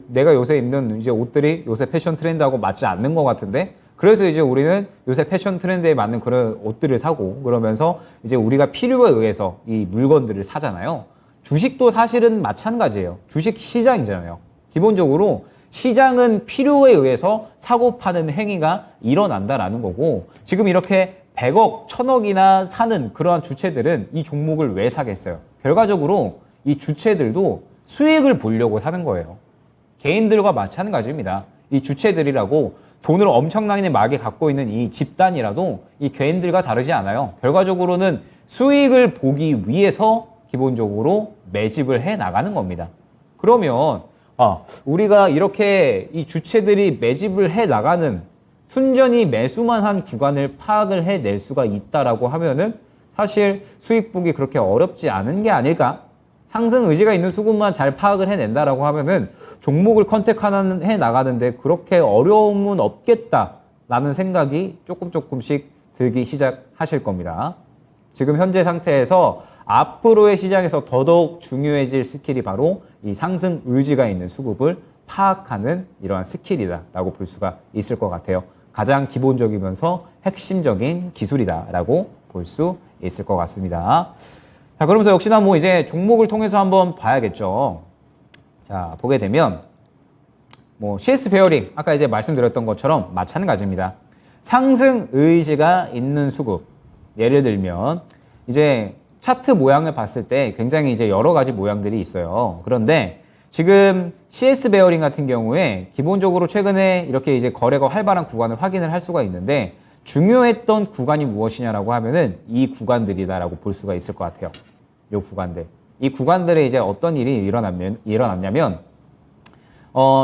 내가 요새 입는 이제 옷들이 요새 패션 트렌드하고 맞지 않는 것 같은데 그래서 이제 우리는 요새 패션 트렌드에 맞는 그런 옷들을 사고 그러면서 이제 우리가 필요에 의해서 이 물건들을 사잖아요. 주식도 사실은 마찬가지예요. 주식 시장이잖아요. 기본적으로 시장은 필요에 의해서 사고 파는 행위가 일어난다라는 거고 지금 이렇게 100억, 1000억이나 사는 그러한 주체들은 이 종목을 왜 사겠어요? 결과적으로 이 주체들도 수익을 보려고 사는 거예요. 개인들과 마찬가지입니다. 이 주체들이라고 돈을 엄청나게 많이 갖고 있는 이 집단이라도 이 개인들과 다르지 않아요. 결과적으로는 수익을 보기 위해서 기본적으로 매집을 해 나가는 겁니다. 그러면 우리가 이렇게 이 주체들이 매집을 해 나가는 순전히 매수만 한 구간을 파악을 해낼 수가 있다라고 하면은 사실 수익 보기 그렇게 어렵지 않은 게 아닐까? 상승 의지가 있는 수급만 잘 파악을 해낸다라고 하면은 종목을 컨택해 나가는데 그렇게 어려움은 없겠다라는 생각이 조금씩 들기 시작하실 겁니다. 지금 현재 상태에서 앞으로의 시장에서 더더욱 중요해질 스킬이 바로 이 상승 의지가 있는 수급을 파악하는 이러한 스킬이다라고 볼 수가 있을 것 같아요. 가장 기본적이면서 핵심적인 기술이다라고 볼 수 있을 것 같습니다. 자, 그러면서 역시나 뭐 이제 종목을 통해서 한번 봐야겠죠. 자, 보게 되면 뭐 CS 베어링 아까 이제 말씀드렸던 것처럼 마찬가지입니다. 상승 의지가 있는 수급. 예를 들면 이제 차트 모양을 봤을 때 굉장히 이제 여러 가지 모양들이 있어요. 그런데 지금 CS 베어링 같은 경우에 기본적으로 최근에 이렇게 이제 거래가 활발한 구간을 확인을 할 수가 있는데 중요했던 구간이 무엇이냐라고 하면은 이 구간들이다라고 볼 수가 있을 것 같아요. 이 구간들. 이 구간들에 이제 어떤 일이 일어났냐면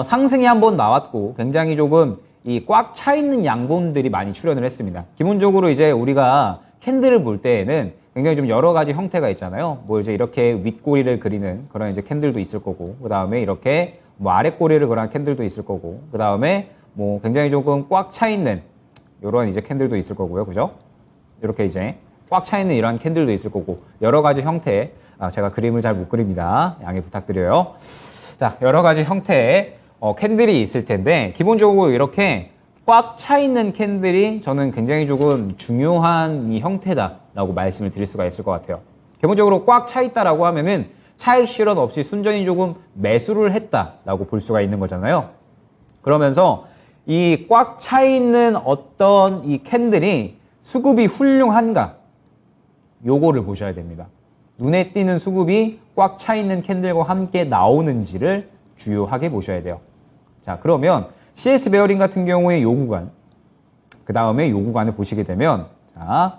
상승이 한번 나왔고 굉장히 조금 이 꽉 차 있는 양봉들이 많이 출현을 했습니다. 기본적으로 이제 우리가 캔들을 볼 때에는 굉장히 좀 여러 가지 형태가 있잖아요. 뭐 이제 이렇게 윗꼬리를 그리는 그런 이제 캔들도 있을 거고, 그 다음에 이렇게 뭐 아랫꼬리를 그리는 캔들도 있을 거고, 그 다음에 뭐 굉장히 조금 꽉 차 있는 이런 이제 캔들도 있을 거고요. 그죠? 이렇게 이제 꽉 차 있는 이러한 캔들도 있을 거고, 여러 가지 형태, 제가 그림을 잘 못 그립니다. 양해 부탁드려요. 자, 여러 가지 형태의 캔들이 있을 텐데, 기본적으로 이렇게 꽉 차 있는 캔들이 저는 굉장히 조금 중요한 이 형태다라고 말씀을 드릴 수가 있을 것 같아요. 기본적으로 꽉 차 있다라고 하면은 차익 실현 없이 순전히 조금 매수를 했다라고 볼 수가 있는 거잖아요. 그러면서 이 꽉 차 있는 어떤 이 캔들이 수급이 훌륭한가? 요거를 보셔야 됩니다. 눈에 띄는 수급이 꽉 차 있는 캔들과 함께 나오는지를 주요하게 보셔야 돼요. 자, 그러면 CS 베어링 같은 경우에 요 구간, 그 다음에 요 구간을 보시게 되면, 자,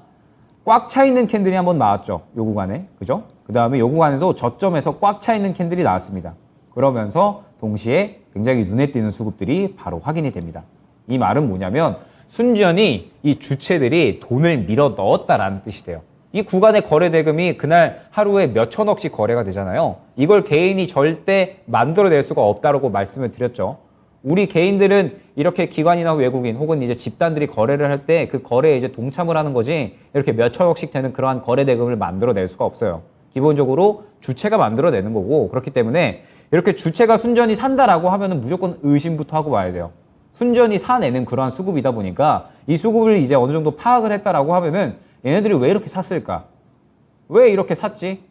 꽉 차 있는 캔들이 한번 나왔죠. 요 구간에. 그죠? 그 다음에 요 구간에도 저점에서 꽉 차 있는 캔들이 나왔습니다. 그러면서 동시에 굉장히 눈에 띄는 수급들이 바로 확인이 됩니다. 이 말은 뭐냐면, 순전히 이 주체들이 돈을 밀어 넣었다라는 뜻이 돼요. 이 구간의 거래 대금이 그날 하루에 몇 천억씩 거래가 되잖아요. 이걸 개인이 절대 만들어낼 수가 없다라고 말씀을 드렸죠. 우리 개인들은 이렇게 기관이나 외국인 혹은 이제 집단들이 거래를 할 때 그 거래에 이제 동참을 하는 거지 이렇게 몇 천억씩 되는 그러한 거래 대금을 만들어낼 수가 없어요. 기본적으로 주체가 만들어내는 거고, 그렇기 때문에 이렇게 주체가 순전히 산다라고 하면은 무조건 의심부터 하고 와야 돼요. 순전히 사내는 그러한 수급이다 보니까 이 수급을 이제 어느 정도 파악을 했다라고 하면은 얘네들이 왜 이렇게 샀을까? 왜 이렇게 샀지?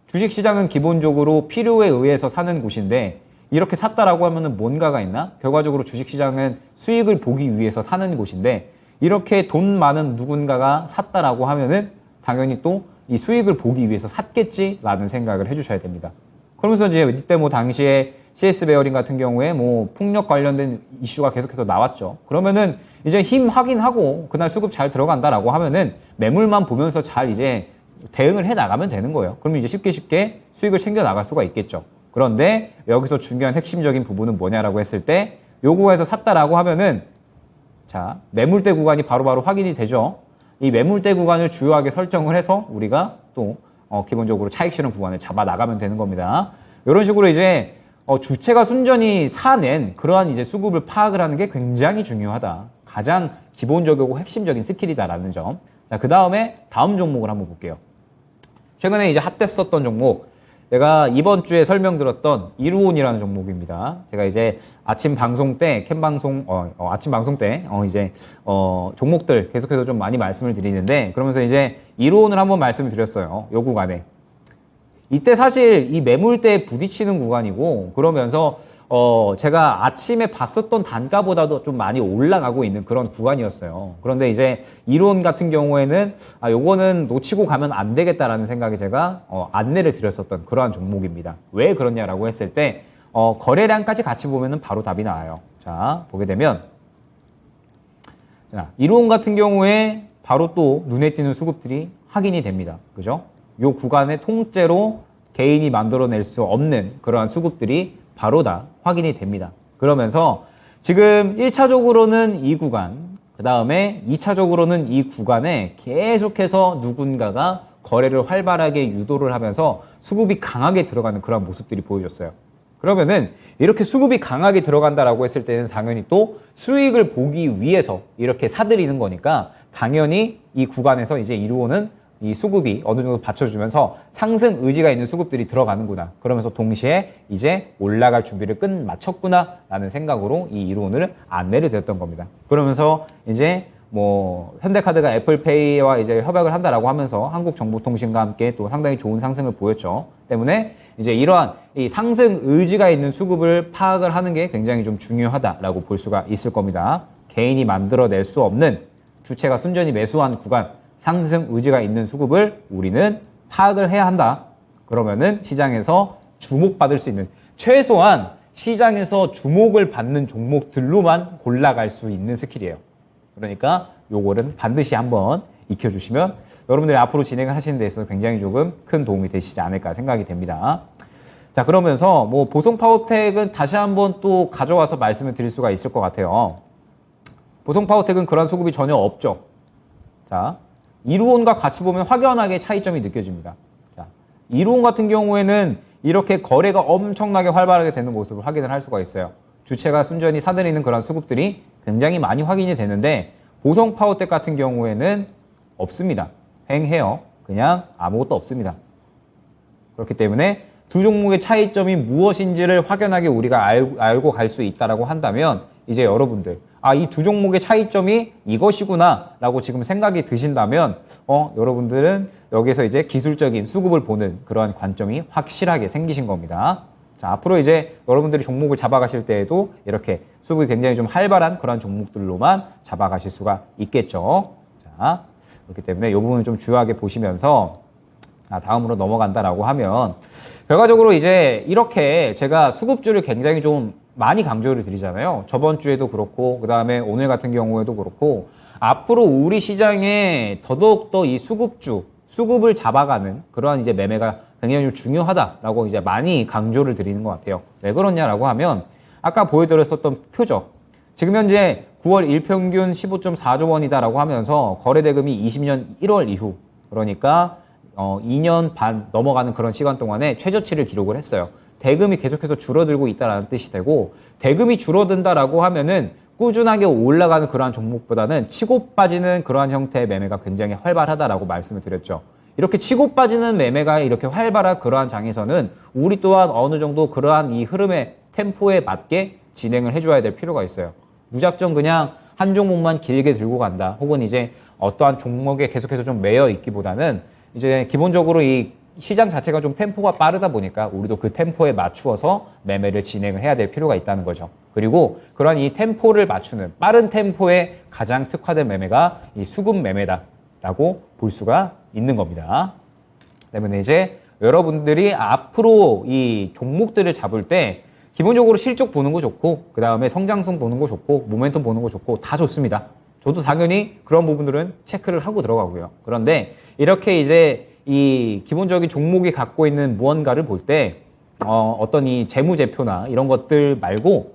주식시장은 기본적으로 필요에 의해서 사는 곳인데 이렇게 샀다라고 하면은 뭔가가 있나? 결과적으로 주식시장은 수익을 보기 위해서 사는 곳인데 이렇게 돈 많은 누군가가 샀다라고 하면은 당연히 또 이 수익을 보기 위해서 샀겠지라는 생각을 해주셔야 됩니다. 그러면서 이제 이때 뭐 당시에 CS 베어링 같은 경우에 뭐 풍력 관련된 이슈가 계속해서 나왔죠. 그러면은 이제 힘 확인하고 그날 수급 잘 들어간다라고 하면은 매물만 보면서 잘 이제 대응을 해 나가면 되는 거예요. 그러면 이제 쉽게 수익을 챙겨 나갈 수가 있겠죠. 그런데 여기서 중요한 핵심적인 부분은 뭐냐라고 했을 때 요 구간에서 샀다라고 하면은 자, 매물대 구간이 바로바로 확인이 되죠. 이 매물대 구간을 주요하게 설정을 해서 우리가 또 기본적으로 차익 실현 구간을 잡아 나가면 되는 겁니다. 이런 식으로 이제 주체가 순전히 사낸 그러한 이제 수급을 파악을 하는 게 굉장히 중요하다. 가장 기본적이고 핵심적인 스킬이다라는 점. 자, 그 다음에 다음 종목을 한번 볼게요. 최근에 이제 핫했었던 종목, 제가 이번 주에 설명드렸던 이루온이라는 종목입니다. 제가 이제 아침 방송 때, 아침 방송 때, 종목들 계속해서 좀 많이 말씀을 드리는데, 그러면서 이제 이루온을 한번 말씀을 드렸어요. 요 구간에. 이때 사실 이 매물대에 부딪히는 구간이고, 그러면서 제가 아침에 봤었던 단가보다도 좀 많이 올라가고 있는 그런 구간이었어요. 그런데 이제 이론 같은 경우에는 요거는 놓치고 가면 안 되겠다라는 생각에 제가 안내를 드렸었던 그러한 종목입니다. 왜 그러냐라고 했을 때 거래량까지 같이 보면은 바로 답이 나와요. 자, 보게 되면 자, 이론 같은 경우에 바로 또 눈에 띄는 수급들이 확인이 됩니다. 그죠? 요 구간의 통째로 개인이 만들어낼 수 없는 그러한 수급들이 바로 다 확인이 됩니다. 그러면서 지금 1차적으로는 이 구간, 그 다음에 2차적으로는 이 구간에 계속해서 누군가가 거래를 활발하게 유도를 하면서 수급이 강하게 들어가는 그런 모습들이 보여졌어요. 그러면은 이렇게 수급이 강하게 들어간다라고 했을 때는 당연히 또 수익을 보기 위해서 이렇게 사들이는 거니까 당연히 이 구간에서 이제 이루어는 이 수급이 어느 정도 받쳐주면서 상승 의지가 있는 수급들이 들어가는구나. 그러면서 동시에 이제 올라갈 준비를 끝 마쳤구나 라는 생각으로 이 이론을 안내를 드렸던 겁니다. 그러면서 이제 뭐 현대카드가 애플페이와 이제 협약을 한다라고 하면서 한국정보통신과 함께 또 상당히 좋은 상승을 보였죠. 때문에 이제 이러한 이 상승 의지가 있는 수급을 파악을 하는 게 굉장히 좀 중요하다라고 볼 수가 있을 겁니다. 개인이 만들어낼 수 없는 주체가 순전히 매수한 구간, 상승 의지가 있는 수급을 우리는 파악을 해야 한다. 그러면은 시장에서 주목받을 수 있는, 최소한 시장에서 주목을 받는 종목들로만 골라갈 수 있는 스킬이에요. 그러니까 요거는 반드시 한번 익혀주시면 여러분들이 앞으로 진행을 하시는 데 있어서 굉장히 조금 큰 도움이 되시지 않을까 생각이 됩니다. 자, 그러면서 뭐 보성 파워텍은 다시 한번 또 가져와서 말씀을 드릴 수가 있을 것 같아요. 보성 파워텍은 그런 수급이 전혀 없죠. 자, 이루온과 같이 보면 확연하게 차이점이 느껴집니다. 자, 이루온 같은 경우에는 이렇게 거래가 엄청나게 활발하게 되는 모습을 확인을 할 수가 있어요. 주체가 순전히 사들이는 그런 수급들이 굉장히 많이 확인이 되는데 보성 파워텍 같은 경우에는 없습니다. 횡해요. 그냥 아무것도 없습니다. 그렇기 때문에 두 종목의 차이점이 무엇인지를 확연하게 우리가 알고 갈 수 있다라고 한다면 이제 여러분들 이 두 종목의 차이점이 이것이구나 라고 지금 생각이 드신다면 여러분들은 여기서 이제 기술적인 수급을 보는 그러한 관점이 확실하게 생기신 겁니다. 자, 앞으로 이제 여러분들이 종목을 잡아가실 때에도 이렇게 수급이 굉장히 좀 활발한 그런 종목들로만 잡아가실 수가 있겠죠. 자, 그렇기 때문에 이 부분을 좀 주요하게 보시면서 다음으로 넘어간다라고 하면 결과적으로 이제 이렇게 제가 수급주를 굉장히 좀 많이 강조를 드리잖아요. 저번 주에도 그렇고 그 다음에 오늘 같은 경우에도 그렇고 앞으로 우리 시장에 더더욱더 이 수급을 잡아가는 그러한 이제 매매가 굉장히 좀 중요하다라고 이제 많이 강조를 드리는 것 같아요. 왜 그러냐라고 하면 아까 보여드렸었던 표죠. 지금 현재 9월 일평균 15.4조 원이다라고 하면서 거래대금이 20년 1월 이후 그러니까 2년 반 넘어가는 그런 시간 동안에 최저치를 기록을 했어요. 대금이 계속해서 줄어들고 있다는 뜻이 되고 대금이 줄어든다라고 하면은 꾸준하게 올라가는 그러한 종목보다는 치고 빠지는 그러한 형태의 매매가 굉장히 활발하다라고 말씀을 드렸죠. 이렇게 치고 빠지는 매매가 이렇게 활발한 그러한 장에서는 우리 또한 어느 정도 그러한 이 흐름의 템포에 맞게 진행을 해줘야 될 필요가 있어요. 무작정 그냥 한 종목만 길게 들고 간다. 혹은 이제 어떠한 종목에 계속해서 좀 매여 있기보다는 이제 기본적으로 이 시장 자체가 좀 템포가 빠르다 보니까 우리도 그 템포에 맞추어서 매매를 진행을 해야 될 필요가 있다는 거죠. 그리고 그런 이 템포를 맞추는 빠른 템포에 가장 특화된 매매가 이 수급 매매다라고 볼 수가 있는 겁니다. 때문에 이제 여러분들이 앞으로 이 종목들을 잡을 때 기본적으로 실적 보는 거 좋고, 그 다음에 성장성 보는 거 좋고, 모멘텀 보는 거 좋고, 다 좋습니다. 저도 당연히 그런 부분들은 체크를 하고 들어가고요. 그런데 이렇게 이제 이 기본적인 종목이 갖고 있는 무언가를 볼 때, 어떤 이 재무제표나 이런 것들 말고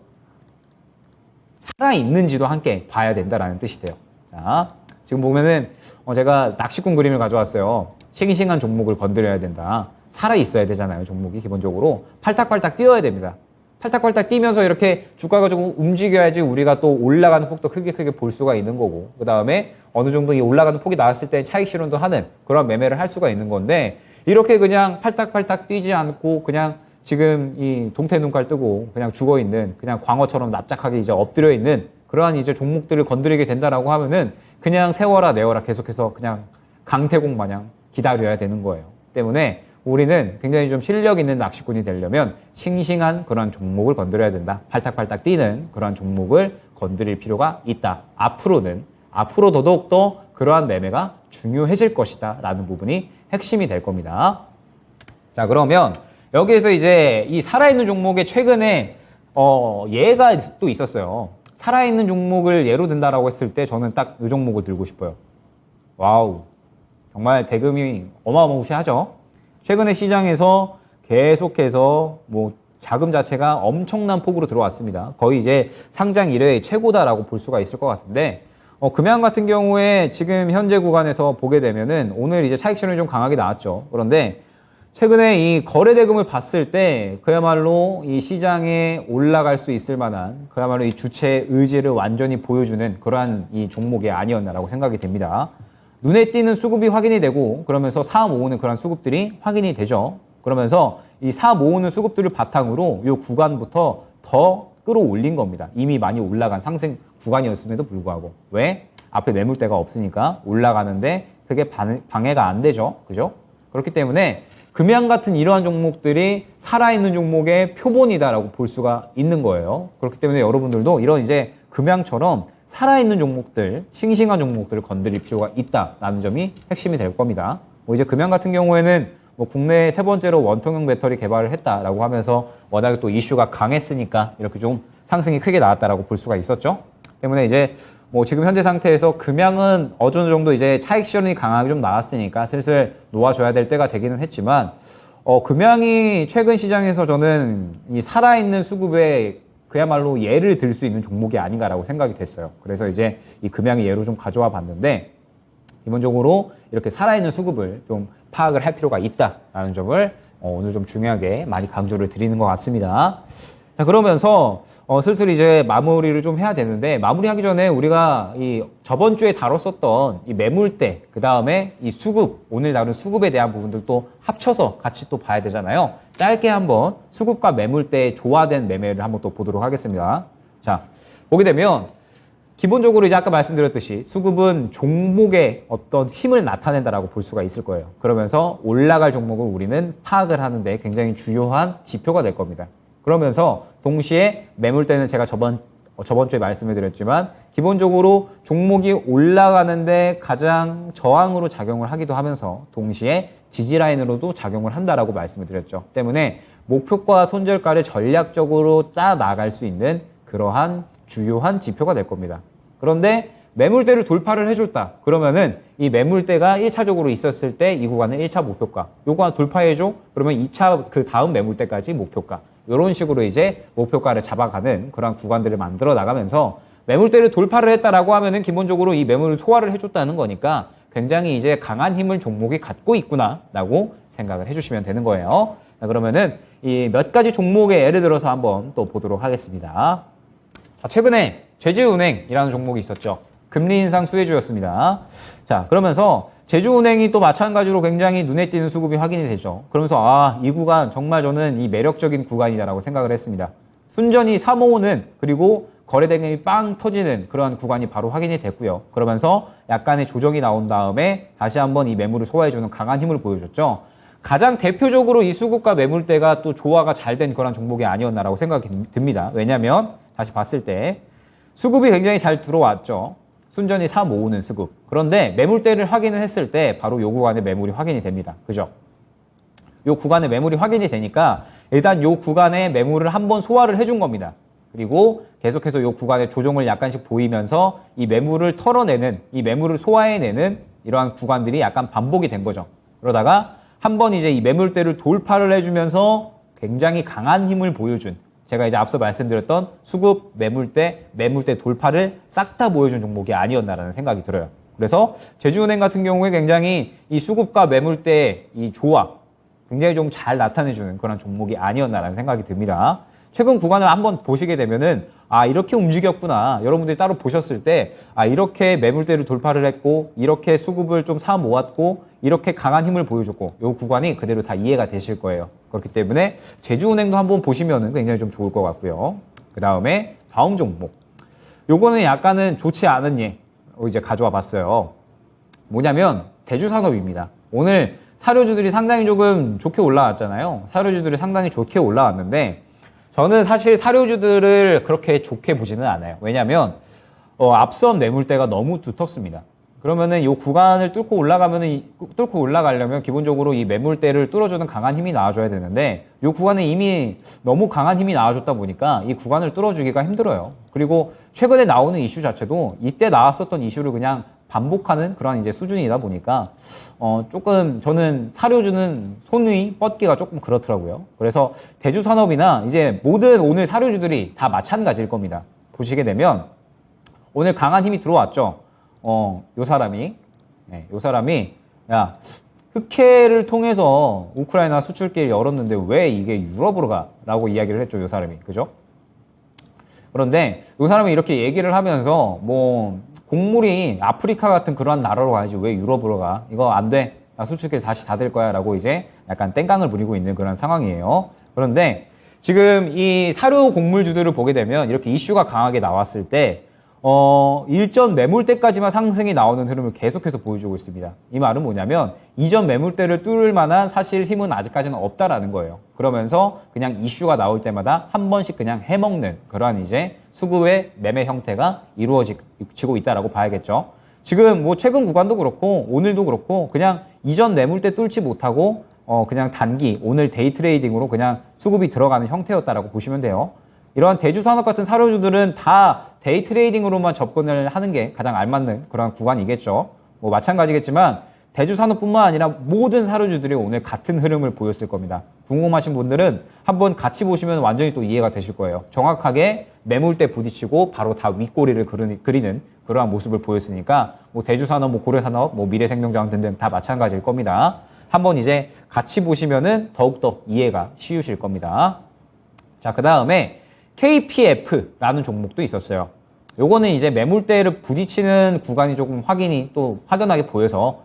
살아있는지도 함께 봐야 된다라는 뜻이 돼요. 자, 지금 보면은 제가 낚시꾼 그림을 가져왔어요. 싱싱한 종목을 건드려야 된다. 살아있어야 되잖아요, 종목이 기본적으로. 팔딱팔딱 뛰어야 됩니다. 팔딱팔딱 뛰면서 이렇게 주가가 조금 움직여야지 우리가 또 올라가는 폭도 크게 볼 수가 있는 거고, 그 다음에 어느 정도 이 올라가는 폭이 나왔을 때 차익 실현도 하는 그런 매매를 할 수가 있는 건데, 이렇게 그냥 팔딱팔딱 뛰지 않고 그냥 지금 이 동태 눈깔 뜨고 그냥 죽어 있는, 그냥 광어처럼 납작하게 이제 엎드려 있는 그러한 이제 종목들을 건드리게 된다라고 하면은 그냥 세워라 내워라 계속해서 그냥 강태공 마냥 기다려야 되는 거예요. 때문에 우리는 굉장히 좀 실력 있는 낚시꾼이 되려면 싱싱한 그런 종목을 건드려야 된다. 팔딱팔딱 뛰는 그런 종목을 건드릴 필요가 있다. 앞으로 더더욱더 그러한 매매가 중요해질 것이다 라는 부분이 핵심이 될 겁니다. 자, 그러면 여기에서 이제 이 살아있는 종목에 최근에 예가 또 있었어요. 살아있는 종목을 예로 든다라고 했을 때 저는 딱 이 종목을 들고 싶어요. 와우, 정말 대금이 어마어마무시하죠. 최근에 시장에서 계속해서 뭐 자금 자체가 엄청난 폭으로 들어왔습니다. 거의 이제 상장 이래의 최고다라고 볼 수가 있을 것 같은데, 금양 같은 경우에 지금 현재 구간에서 보게 되면은 오늘 이제 차익 실현이 좀 강하게 나왔죠. 그런데 최근에 이 거래 대금을 봤을 때 그야말로 이 시장에 올라갈 수 있을 만한 그야말로 이 주체의 의지를 완전히 보여주는 그러한 이 종목이 아니었나라고 생각이 됩니다. 눈에 띄는 수급이 확인이 되고, 그러면서 사 모으는 그런 수급들이 확인이 되죠. 그러면서 이 사 모으는 수급들을 바탕으로 이 구간부터 더 끌어올린 겁니다. 이미 많이 올라간 상승 구간이었음에도 불구하고. 왜? 앞에 매물대가 없으니까 올라가는데 그게 방해가 안 되죠. 그죠? 그렇기 때문에 금양 같은 이러한 종목들이 살아있는 종목의 표본이다라고 볼 수가 있는 거예요. 그렇기 때문에 여러분들도 이런 이제 금양처럼 살아있는 종목들, 싱싱한 종목들을 건드릴 필요가 있다라는 점이 핵심이 될 겁니다. 뭐 이제 금양 같은 경우에는 뭐 국내 세 번째로 원통형 배터리 개발을 했다라고 하면서 워낙에 또 이슈가 강했으니까 이렇게 좀 상승이 크게 나왔다라고 볼 수가 있었죠. 때문에 이제 뭐 지금 현재 상태에서 금양은 어느 정도 이제 차익 실현이 강하게 좀 나왔으니까 슬슬 놓아줘야 될 때가 되기는 했지만, 금양이 최근 시장에서 저는 이 살아있는 수급에 그야말로 예를 들 수 있는 종목이 아닌가라고 생각이 됐어요. 그래서 이제 이 금양의 예로 좀 가져와 봤는데, 기본적으로 이렇게 살아있는 수급을 좀 파악을 할 필요가 있다라는 점을 오늘 좀 중요하게 많이 강조를 드리는 것 같습니다. 자, 그러면서 슬슬 이제 마무리를 좀 해야 되는데, 마무리하기 전에 우리가 이 저번 주에 다뤘었던 이 매물대, 그 다음에 이 수급, 오늘 다룬 수급에 대한 부분들도 합쳐서 같이 또 봐야 되잖아요. 짧게 한번 수급과 매물대의 조화된 매매를 한번 또 보도록 하겠습니다. 자, 보게 되면 기본적으로 이제 아까 말씀드렸듯이 수급은 종목의 어떤 힘을 나타낸다라고 볼 수가 있을 거예요. 그러면서 올라갈 종목을 우리는 파악을 하는데 굉장히 중요한 지표가 될 겁니다. 그러면서 동시에 매물대는 제가 저번 주에 말씀을 드렸지만 기본적으로 종목이 올라가는데 가장 저항으로 작용을 하기도 하면서 동시에 지지라인으로도 작용을 한다라고 말씀을 드렸죠. 때문에 목표가 손절가를 전략적으로 짜 나갈 수 있는 그러한 주요한 지표가 될 겁니다. 그런데 매물대를 돌파를 해줬다. 그러면은 이 매물대가 1차적으로 있었을 때 이 구간은 1차 목표가. 요거 돌파해줘? 그러면 2차 그 다음 매물대까지 목표가. 이런 식으로 이제 목표가를 잡아가는 그런 구간들을 만들어 나가면서 매물대를 돌파를 했다라고 하면은 기본적으로 이 매물을 소화를 해줬다는 거니까 굉장히 이제 강한 힘을 종목이 갖고 있구나라고 생각을 해주시면 되는 거예요. 자, 그러면은 이 몇 가지 종목의 예를 들어서 한번 또 보도록 하겠습니다. 자, 최근에 제주은행이라는 종목이 있었죠. 금리 인상 수혜주였습니다. 자, 그러면서 제주은행이 또 마찬가지로 굉장히 눈에 띄는 수급이 확인이 되죠. 그러면서 이 구간 정말 저는 이 매력적인 구간이다라고 생각을 했습니다. 순전히 사모으는 그리고 거래 대금이 빵 터지는 그런 구간이 바로 확인이 됐고요. 그러면서 약간의 조정이 나온 다음에 다시 한번 이 매물을 소화해주는 강한 힘을 보여줬죠. 가장 대표적으로 이 수급과 매물대가 또 조화가 잘 된 그런 종목이 아니었나라고 생각이 듭니다. 왜냐하면 다시 봤을 때 수급이 굉장히 잘 들어왔죠. 순전히 사 모으는 수급. 그런데 매물대를 확인을 했을 때 바로 요 구간에 매물이 확인이 됩니다. 그죠? 요 구간에 매물이 확인이 되니까 일단 요 구간에 매물을 한번 소화를 해준 겁니다. 그리고 계속해서 요 구간의 조정을 약간씩 보이면서 이 매물을 털어내는, 이 매물을 소화해내는 이러한 구간들이 약간 반복이 된 거죠. 그러다가 한번 이제 이 매물대를 돌파를 해주면서 굉장히 강한 힘을 보여준, 제가 이제 앞서 말씀드렸던 수급 매물대 돌파를 싹 다 보여준 종목이 아니었나라는 생각이 들어요. 그래서 제주은행 같은 경우에 굉장히 이 수급과 매물대의 이 조합 굉장히 좀 잘 나타내주는 그런 종목이 아니었나라는 생각이 듭니다. 최근 구간을 한번 보시게 되면은 아 이렇게 움직였구나. 여러분들이 따로 보셨을 때 아 이렇게 매물대를 돌파를 했고 이렇게 수급을 좀 사 모았고 이렇게 강한 힘을 보여줬고 이 구간이 그대로 다 이해가 되실 거예요. 그렇기 때문에 제주은행도 한번 보시면은 굉장히 좀 좋을 것 같고요. 그 다음에 다음 종목. 요거는 약간은 좋지 않은 예 이제 가져와 봤어요. 뭐냐면 대주산업입니다. 오늘 사료주들이 상당히 조금 좋게 올라왔잖아요. 사료주들이 상당히 좋게 올라왔는데 저는 사실 사료주들을 그렇게 좋게 보지는 않아요. 왜냐하면 앞선 매물대가 너무 두텁습니다. 그러면은 이 구간을 뚫고 올라가려면 기본적으로 이 매물대를 뚫어주는 강한 힘이 나와줘야 되는데 이 구간에 이미 너무 강한 힘이 나와줬다 보니까 이 구간을 뚫어주기가 힘들어요. 그리고 최근에 나오는 이슈 자체도 이때 나왔었던 이슈를 그냥 반복하는 그런 이제 수준이다 보니까 조금 저는 사료주는 손의 뻗기가 조금 그렇더라고요. 그래서 대주산업이나 이제 모든 오늘 사료주들이 다 마찬가지일 겁니다. 보시게 되면 오늘 강한 힘이 들어왔죠. 요 사람이 야 흑해를 통해서 우크라이나 수출길 열었는데 왜 이게 유럽으로 가? 라고 이야기를 했죠. 요 사람이. 그죠? 그런데 요 사람이 이렇게 얘기를 하면서 뭐 곡물이 아프리카 같은 그런 나라로 가야지 왜 유럽으로 가? 이거 안 돼. 나 수출길 다시 닫을 거야. 라고 이제 약간 땡깡을 부리고 있는 그런 상황이에요. 그런데 지금 이 사료 곡물주들을 보게 되면 이렇게 이슈가 강하게 나왔을 때 일전 매물대까지만 상승이 나오는 흐름을 계속해서 보여주고 있습니다. 이 말은 뭐냐면 이전 매물대를 뚫을 만한 사실 힘은 아직까지는 없다라는 거예요. 그러면서 그냥 이슈가 나올 때마다 한 번씩 그냥 해먹는 그러한 이제 수급의 매매 형태가 이루어지고 있다라고 봐야겠죠. 지금 뭐 최근 구간도 그렇고 오늘도 그렇고 그냥 이전 매물대 뚫지 못하고 그냥 단기 오늘 데이 트레이딩으로 그냥 수급이 들어가는 형태였다라고 보시면 돼요. 이러한 대주산업 같은 사료주들은 다 데이 트레이딩으로만 접근을 하는 게 가장 알맞는 그런 구간이겠죠. 뭐 마찬가지겠지만 대주산업뿐만 아니라 모든 사료주들이 오늘 같은 흐름을 보였을 겁니다. 궁금하신 분들은 한번 같이 보시면 완전히 또 이해가 되실 거예요. 정확하게 매물대 부딪히고 바로 다 윗꼬리를 그리는 그러한 모습을 보였으니까 뭐 대주산업, 뭐 고려산업, 뭐 미래생명장 등등 다 마찬가지일 겁니다. 한번 이제 같이 보시면은 더욱더 이해가 쉬우실 겁니다. 자, 그 다음에 KPF라는 종목도 있었어요. 요거는 이제 매물대를 부딪히는 구간이 조금 확연하게 보여서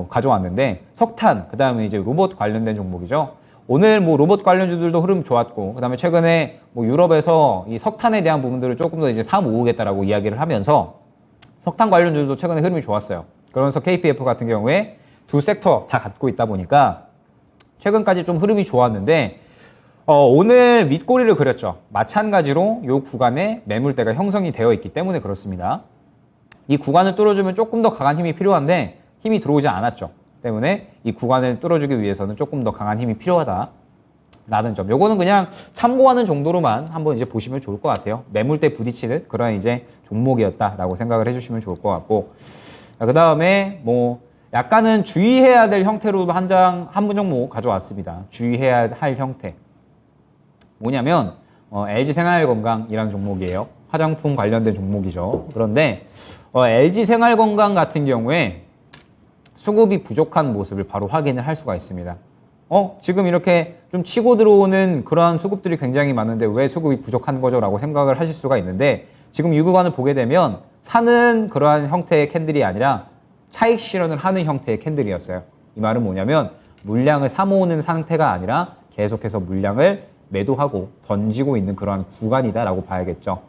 가져왔는데 석탄, 그 다음에 이제 로봇 관련된 종목이죠. 오늘 뭐 로봇 관련주들도 흐름 좋았고, 그 다음에 최근에 뭐 유럽에서 이 석탄에 대한 부분들을 조금 더 이제 사 모으겠다라고 이야기를 하면서 석탄 관련주들도 최근에 흐름이 좋았어요. 그러면서 KPF 같은 경우에 두 섹터 다 갖고 있다 보니까 최근까지 좀 흐름이 좋았는데 오늘 윗꼬리를 그렸죠. 마찬가지로 이 구간에 매물대가 형성이 되어 있기 때문에 그렇습니다. 이 구간을 뚫어주면 조금 더 강한 힘이 필요한데 힘이 들어오지 않았죠. 때문에 이 구간을 뚫어주기 위해서는 조금 더 강한 힘이 필요하다라는 점. 요거는 그냥 참고하는 정도로만 한번 이제 보시면 좋을 것 같아요. 매물대 부딪히는 그런 이제 종목이었다라고 생각을 해주시면 좋을 것 같고. 그 다음에 뭐 약간은 주의해야 될 형태로 한 종목 가져왔습니다. 주의해야 할 형태. 뭐냐면 LG생활건강이라는 종목이에요. 화장품 관련된 종목이죠. 그런데 LG생활건강 같은 경우에 수급이 부족한 모습을 바로 확인을 할 수가 있습니다. 지금 이렇게 좀 치고 들어오는 그러한 수급들이 굉장히 많은데 왜 수급이 부족한 거죠? 라고 생각을 하실 수가 있는데 지금 이 구간을 보게 되면 사는 그러한 형태의 캔들이 아니라 차익 실현을 하는 형태의 캔들이었어요. 이 말은 뭐냐면 물량을 사모으는 상태가 아니라 계속해서 물량을 매도하고 던지고 있는 그러한 구간이다라고 봐야겠죠.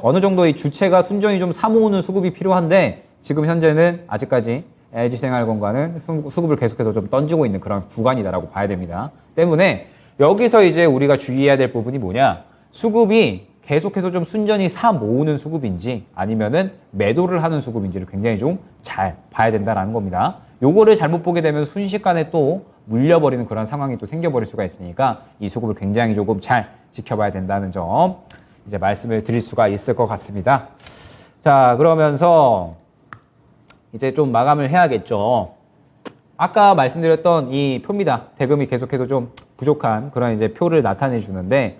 어느 정도의 주체가 순전히 좀 사모으는 수급이 필요한데 지금 현재는 아직까지 LG생활건강은 수급을 계속해서 좀 던지고 있는 그런 구간이다라고 봐야 됩니다. 때문에 여기서 이제 우리가 주의해야 될 부분이 뭐냐? 수급이 계속해서 좀 순전히 사 모으는 수급인지 아니면은 매도를 하는 수급인지를 굉장히 좀 잘 봐야 된다라는 겁니다. 요거를 잘못 보게 되면 순식간에 또 물려버리는 그런 상황이 또 생겨버릴 수가 있으니까 이 수급을 굉장히 조금 잘 지켜봐야 된다는 점 이제 말씀을 드릴 수가 있을 것 같습니다. 자, 그러면서 이제 좀 마감을 해야겠죠. 아까 말씀드렸던 이 표입니다. 대금이 계속해서 좀 부족한 그런 이제 표를 나타내 주는데,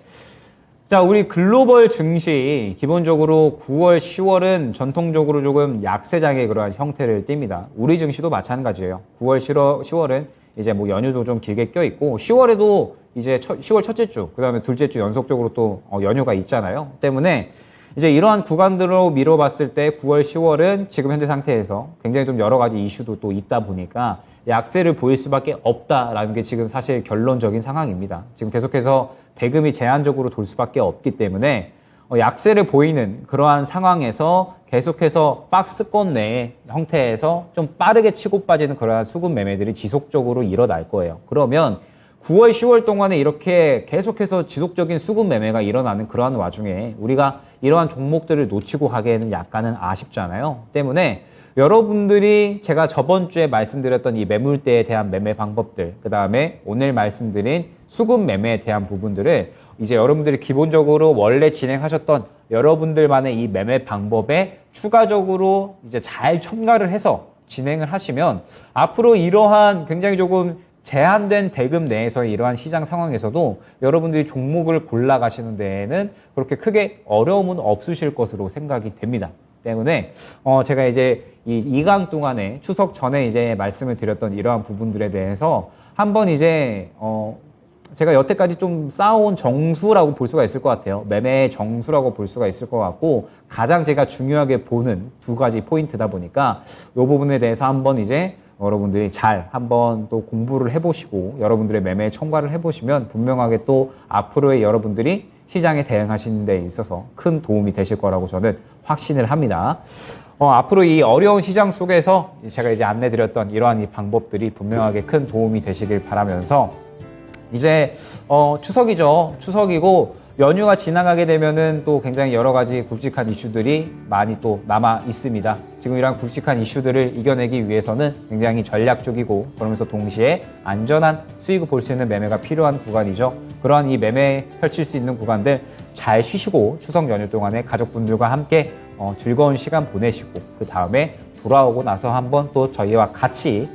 자, 우리 글로벌 증시 기본적으로 9월, 10월은 전통적으로 조금 약세장의 그러한 형태를 띱니다. 우리 증시도 마찬가지예요. 9월, 10월은 이제 뭐 연휴도 좀 길게 껴 있고 10월에도 이제 10월 첫째 주, 그다음에 둘째 주 연속적으로 또 연휴가 있잖아요. 때문에 이제 이러한 구간들로 미뤄봤을 때 9월, 10월은 지금 현재 상태에서 굉장히 좀 여러 가지 이슈도 또 있다 보니까 약세를 보일 수밖에 없다라는 게 지금 사실 결론적인 상황입니다. 지금 계속해서 대금이 제한적으로 돌 수밖에 없기 때문에 약세를 보이는 그러한 상황에서 계속해서 박스권 내의 형태에서 좀 빠르게 치고 빠지는 그러한 수급 매매들이 지속적으로 일어날 거예요. 그러면 9월, 10월 동안에 이렇게 계속해서 지속적인 수급 매매가 일어나는 그러한 와중에 우리가 이러한 종목들을 놓치고 하기에는 약간은 아쉽잖아요. 때문에 여러분들이 제가 저번 주에 말씀드렸던 이 매물대에 대한 매매 방법들, 그 다음에 오늘 말씀드린 수급 매매에 대한 부분들을 이제 여러분들이 기본적으로 원래 진행하셨던 여러분들만의 이 매매 방법에 추가적으로 이제 잘 첨가를 해서 진행을 하시면 앞으로 이러한 굉장히 조금 제한된 대금 내에서의 이러한 시장 상황에서도 여러분들이 종목을 골라가시는 데에는 그렇게 크게 어려움은 없으실 것으로 생각이 됩니다. 때문에 제가 이제 이 2강 동안에 추석 전에 이제 말씀을 드렸던 이러한 부분들에 대해서 한번 이제 제가 여태까지 좀 쌓아온 정수라고 볼 수가 있을 것 같아요. 매매의 정수라고 볼 수가 있을 것 같고 가장 제가 중요하게 보는 두 가지 포인트다 보니까 이 부분에 대해서 한번 이제 여러분들이 잘 한번 또 공부를 해보시고 여러분들의 매매에 첨가를 해보시면 분명하게 또 앞으로의 여러분들이 시장에 대응하시는 데 있어서 큰 도움이 되실 거라고 저는 확신을 합니다. 앞으로 이 어려운 시장 속에서 제가 이제 안내드렸던 이러한 이 방법들이 분명하게 큰 도움이 되시길 바라면서 이제 추석이죠. 추석이고 연휴가 지나가게 되면은 또 굉장히 여러 가지 굵직한 이슈들이 많이 또 남아 있습니다. 지금 이런 굵직한 이슈들을 이겨내기 위해서는 굉장히 전략적이고 그러면서 동시에 안전한 수익을 볼 수 있는 매매가 필요한 구간이죠. 그러한 이 매매 펼칠 수 있는 구간들 잘 쉬시고 추석 연휴 동안에 가족분들과 함께 즐거운 시간 보내시고 그 다음에 돌아오고 나서 한번 또 저희와 같이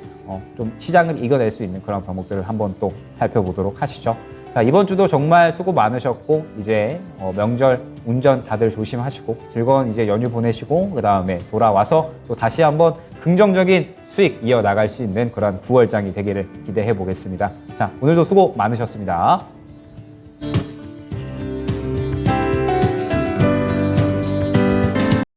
좀 시장을 이겨낼 수 있는 그런 방법들을 한번 또 살펴보도록 하시죠. 자, 이번 주도 정말 수고 많으셨고 이제 명절 운전 다들 조심하시고 즐거운 이제 연휴 보내시고 그 다음에 돌아와서 또 다시 한번 긍정적인 수익 이어나갈 수 있는 그런 9월장이 되기를 기대해 보겠습니다. 자, 오늘도 수고 많으셨습니다.